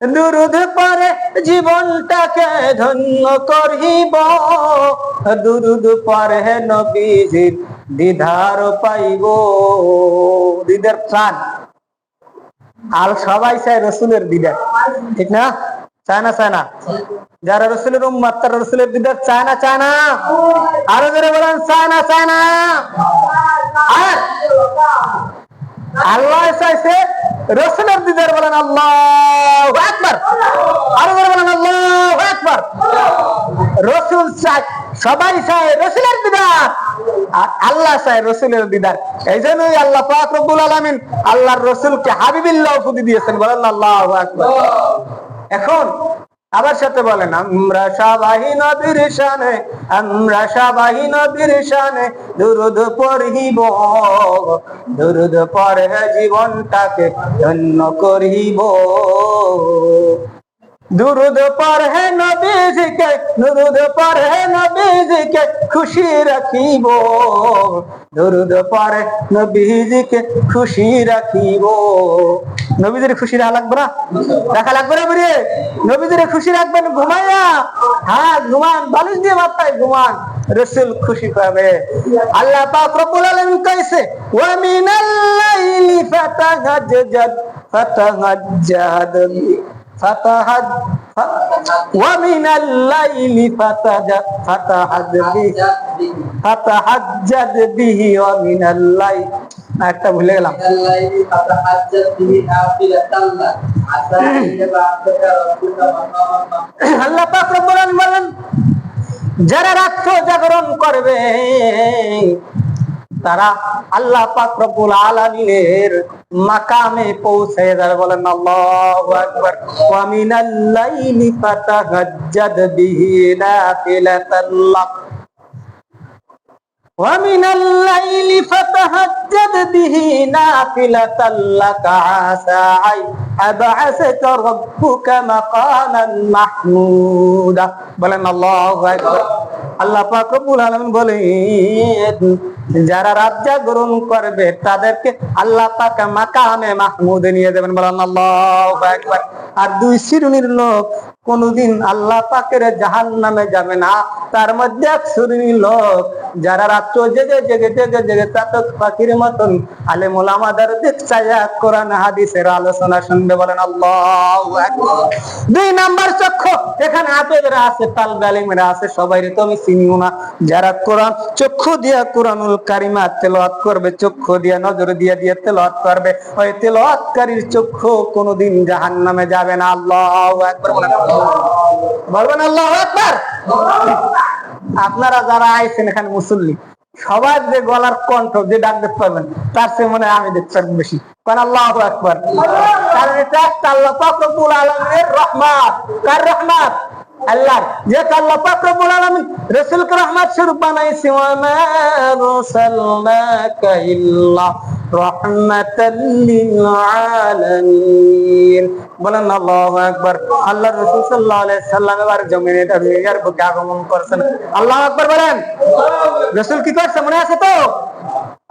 দুরূদ পড়ে জীবনটাকে ধন্য করিব, দুরূদ পড়ে নবীজির দিদার পাইব। দিদার চান? আর সবাই চায় রসুলের দিদার, ঠিক না? চায় না? চায় না? যারা রসুলের উম্মত তারা রসুলের দিদার চায় না? চায় না? আরো জোরে বলেন, চায় না? চায় না? আর আল্লাহ চাইছে রসুলের দিদার। বলেন আল্লাহু আকবার। আরো জোরে বলেন আল্লাহু আকবার। রসুল চায়, সবাই চায় রসুলের দিদার, আর আল্লাহ চায় রসুলের দিদার। এই জন্যই আল্লাহ পাক রব্বুল আলামিন আল্লাহর রসুলকে হাবিবিল্লাহ উপাধি দিয়েছেন। বলেন আল্লাহু আকবার। এখন আবার সাথে বলেন, আমরা সবাই নবীর শানে, আমরা সবাই নবীর শানে দুরূদ পড়িব, দুরূদ পড়ে জীবনটাকে ধন্য করিব। দুরূদ পড়ে নবীজিকে, দুরূদ পড়ে নবীজিকে খুশি রাখিব, দুরূদ পড়ে নবীজিকে খুশি রাখিব। নবীজির খুশি রাখা লাগবে না? রাখা লাগবে না? বলে নবীজির খুশি রাখবেন ঘুমাইয়া। হ্যাঁ ঘুমান, বালিশ দিয়ে মাথায় ঘুমান, রসুল খুশি পাবে। আল্লাহ পাক রব্বুল আলামিন কইছে, ওয়া মিনাল লাইলি ফাতাহাজ্জাদ ফাতাহাজ্জাদ ফাতাহাদ ওয়া মিনাল লাইলি ফাতাহাজ্জাদ বিহি ওয়া মিনাল লাইল। একটা ভুলে গেলাম। আল্লাহ পাক রব্বুল আলামিন বলেন, যারা রাত্র জাগরণ করবে তারা আল্লাহ পাক রব্বুল আলামিনের মাকামে পৌঁছে যাবে। বলেন আল্লাহু আকবার। ওয়া মিনাল লাইলি ফাতাহাজ্জাদ বিহি নাফিলাতাল লাক, ওয়া মিনাল লাইলি ফাতাহাজ্জাদ বিহি নাফিলাতাল লাক আসা আই আবআসাকা রাব্বুকা মাকামান মাহমুদা। বলেন আল্লাহু আকবার। আল্লাহ পাক রব্বুল আলামিন বলেন, যারা রাত জাগরণ করবে তাদেরকে আল্লাহ পাক মাকামে মাহমুদে নিয়ে যাবেন। বলেন আল্লাহু আকবার। আর দুই শ্রেণীর লোক কোনদিন আল্লাহ পাকের জাহান্নামে যাবে না। তার মধ্যে এক শ্রেণীর লোক যারা রাত্র জেগে জেগে জেগে জেগে চাতক পাখির মতন আলেম ওলামাদের দিক চাইয়া কোরআন হাদিসের আলোচনা শুনবে। বলেন আল্লাহু আকবার। দুই নাম্বার চক্ষু, এখানে হাফেজরা আছে, তালবে আলিমরা আছে, সবাইরে তো আমি চিনিও না। যারা কোরআন চক্ষু দিয়া কোরআনুল কারিমা তেলাওয়াত করবে, চক্ষু দিয়া নজর দিয়া দিয়া তেলাওয়াত করবে, ওই তেলাওয়াতকারীর চক্ষু কোনদিন জাহান্নামে যাবে না। আল্লাহু আকবার বলবেন। আল্লাহু আকবার। আপনারা যারা আইছেন এখানে মুসল্লি, সবার যে গলার কণ্ঠ যে ডাক দেখতে পারবেন তার চেয়ে মনে হয় আমি দেখতে পারবেন বেশি। কারণ আল্লাহু আকবার। কারণ এটা একটা আল্লাহ পাক রব্বুল আলামিনের রহমত। কার রহমত? আল্লাহর। যে আল্লাহ পাক রব্বুল আলামিন রাসূলকে রহমত স্বরূপ বানাইছে। ওয়া মা আরসালনাকা ইল্লা রাহমাতাল লিল আলামিন। বলেন আল্লাহু আকবার। আল্লাহ রাসূল সাল্লাল্লাহু আলাইহি সাল্লাম এবার জমিনে দুনিয়ার বুকে আগমন করেছেন। আল্লাহু আকবার বলেন। রাসূল কি করছে মনে আছে তো?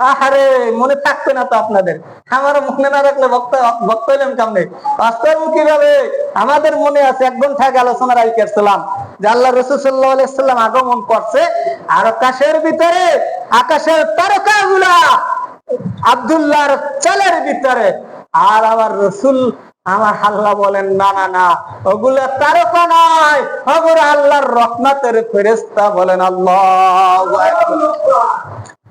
আহারে মনে থাকবে না তো আপনাদের, আমার মনে না রাখলে বক্তা হইলাম কেমনে? বাস্তব কিভাবে আমাদের মনে আছে। 1 ঘন্টা আগে আলোচনা রাখছিলাম যে আল্লাহ রাসূল সাল্লাল্লাহু আলাইহি সাল্লাম আগমন করছে, আর আকাশের ভিতরে আকাশের তারকাগুলা আব্দুল্লাহর চালের ভিতরে, আর আমার রাসূল আমার আল্লাহ বলেন না না না, ওগুলা তারকা নয়, ওগুলা আল্লাহর রহমতের ফেরেশতা। বলেন আল্লাহু আকবার।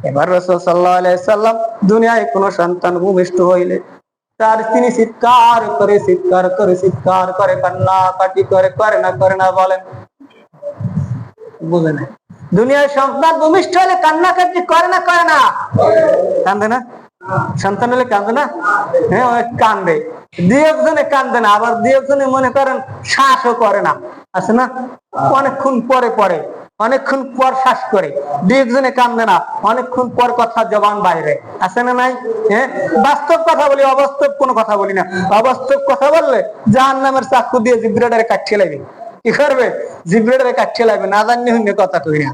এবার রাসূল সাল্লাল্লাহু আলাইহি সাল্লাম দুনিয়ায় কোন সন্তান ভূমিষ্ঠ হইলে তার তিনি চিৎকার করে কান্নাকাটি করে না বলেন? বুঝে না? দুনিয়ায় সন্তান ভূমিষ্ঠ হলে কান্নাকাটি করে না কান্দে না? সন্তান হলে কান্দে না? হ্যাঁ, অনেক কান্দে। 2-1 কান্দে না, আবার 2-1 মনে করেন শ্বাসও করে না, আছে না? অনেকক্ষণ পরে অনেকক্ষণ পর শ্বাস করে। 2-1 কান্দে না, অনেকক্ষণ পর কথা জবান বাইরে, আছে না নাই? হ্যাঁ, বাস্তব কথা বলি, অবাস্তব কোনো কথা বলি না। অবাস্তব কথা বললে জাহান্নামের চাকু দিয়ে জিব্রাইলের কাটছে লাগবে। কি করবে? জিব্রাইলের কাটছে লাগবে, না জানি হইন্য কথা কই না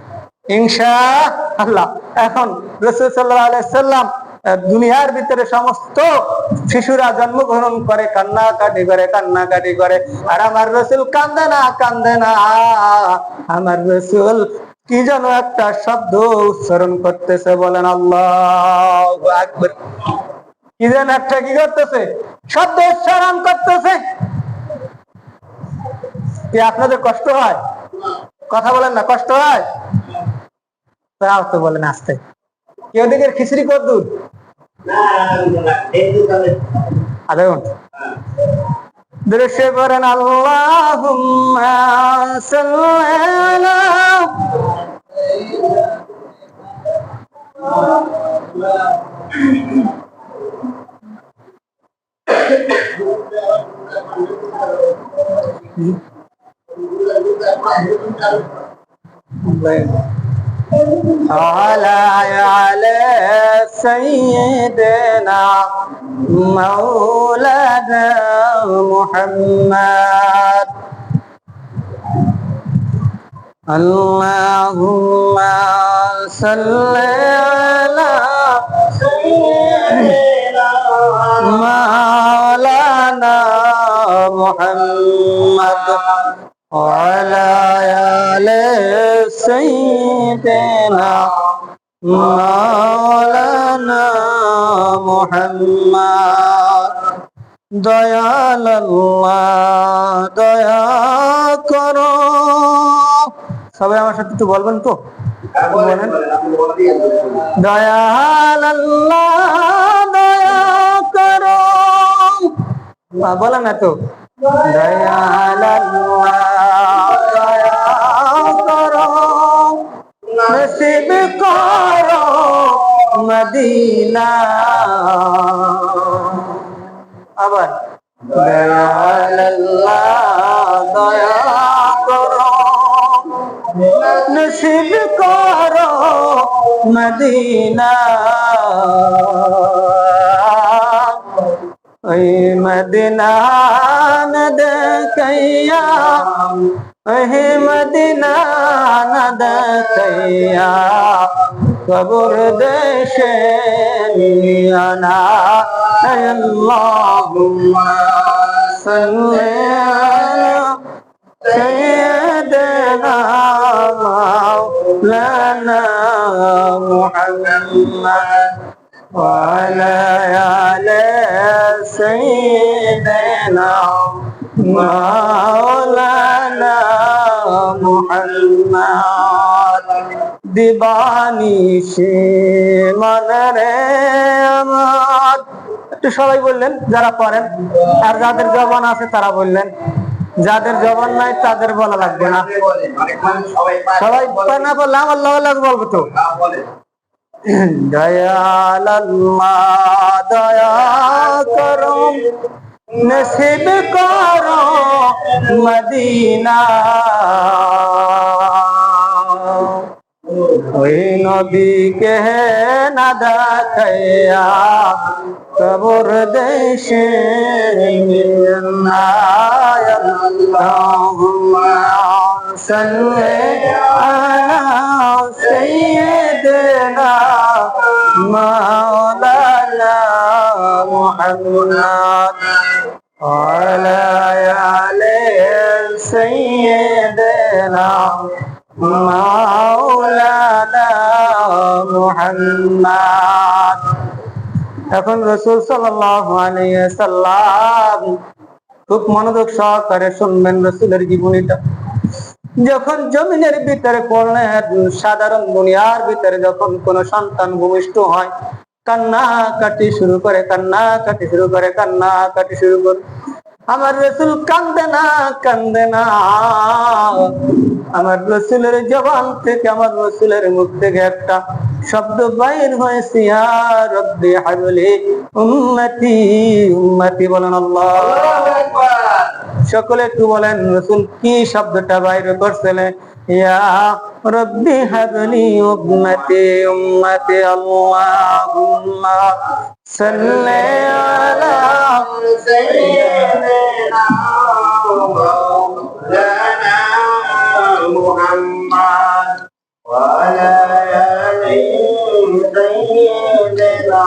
ইনশাআল্লাহ। এখন রাসূল সাল্লাল্লাহু আলাইহি সাল্লাম দুনিয়ার ভিতরে সমস্ত শিশুরা জন্মগ্রহণ করে কান্নাকাটি করে, আর আমার রাসূল কান্দে না। আমার রাসূল কি যেন একটা শব্দ উচ্চারণ করতেছে, বলেন আল্লাহু আকবার। কি যেন একটা কি করতেছে? শব্দ উচ্চারণ করতেছে। কি আপনাদের কষ্ট হয়? কথা বলেন না, কষ্ট হয়? তাও তো বলেন আস্তে। কেউ দিকের খিচড়ি কত দূর? আধা ঘন্টা। দৃশ্যে করেন আল্লাহুম্মা সাল্লি على سيدنا مولانا محمد اللهم صل على سيدنا مولانا محمد وعلى آل سيدنا مولانا محمد দয়াল আল্লাহ দয়া করো। সবাই আমার সাথে একটু বলবেন তো? বলেন, দয়াল আল্লাহ দয়া করো। বলেন না তো? দয়াল আল্লাহ দয়া করো, নসিব করো মদিনা। আবার দয়াল আল্লাহ দয়া করো, নসিব করো মদিনা। ওই মদিনা না দেখাইয়া, ওই মদিনা না দেখাইয়া কবর দেশে নিয়ানা। আল্লাহুম্মা সাল্লি আলা সাইয়্যিদিনা মাওলানা মুহাম্মদ وعلى آل سيدنا مولانا محمد দিবানিশি মনরে আমার। একটু সবাই বললেন যারা পড়েন, আর যাদের জবান আছে তারা বললেন, যাদের জবান নাই তাদের বলা লাগবে না। সবাই না বললে আমার লাগে বলবো তো। দয়াল আল্লাহ দয়া করো, নসিব করো মদিনা। ওই নবীকে না দেখাইয়া কবর দেশে নিয়ানা। আল্লাহুম্মা সাল্লি আলা সাইয়্যিদিনা مولانا محمد وعلى آل سيدنا مولانا محمد। এখন রাসূল সাল্লাল্লাহু আলাইহি ওয়াসাল্লাম খুব মনোযোগ সহকারে শুনবেন রাসূলের জীবনীটা। যখন জমিনের ভিতরে পড়লেন, সাধারণ দুনিয়ার ভিতরে যখন কোন সন্তান ভূমিষ্ঠ হয়, কান্নাকাটি শুরু করে, আমার রাসূল কান্দে না। আমার রাসূলের জবান থেকে, আমার রাসূলের মুখ থেকে একটা শব্দ বাইর হয়েছে, ইয়া রাব্বি হাবলি উম্মতি উম্মতি। বলেন আল্লাহু আকবার। সকলে একটু বলেন রাসূল কি শব্দটা বাইর করছিলেন? ইয়া রাব্বি হাবলি উম্মতি উম্মতি। আল্লাহুম্মা সাল্লি আলা سيدنا مولانا محمد وعلى آل سيدنا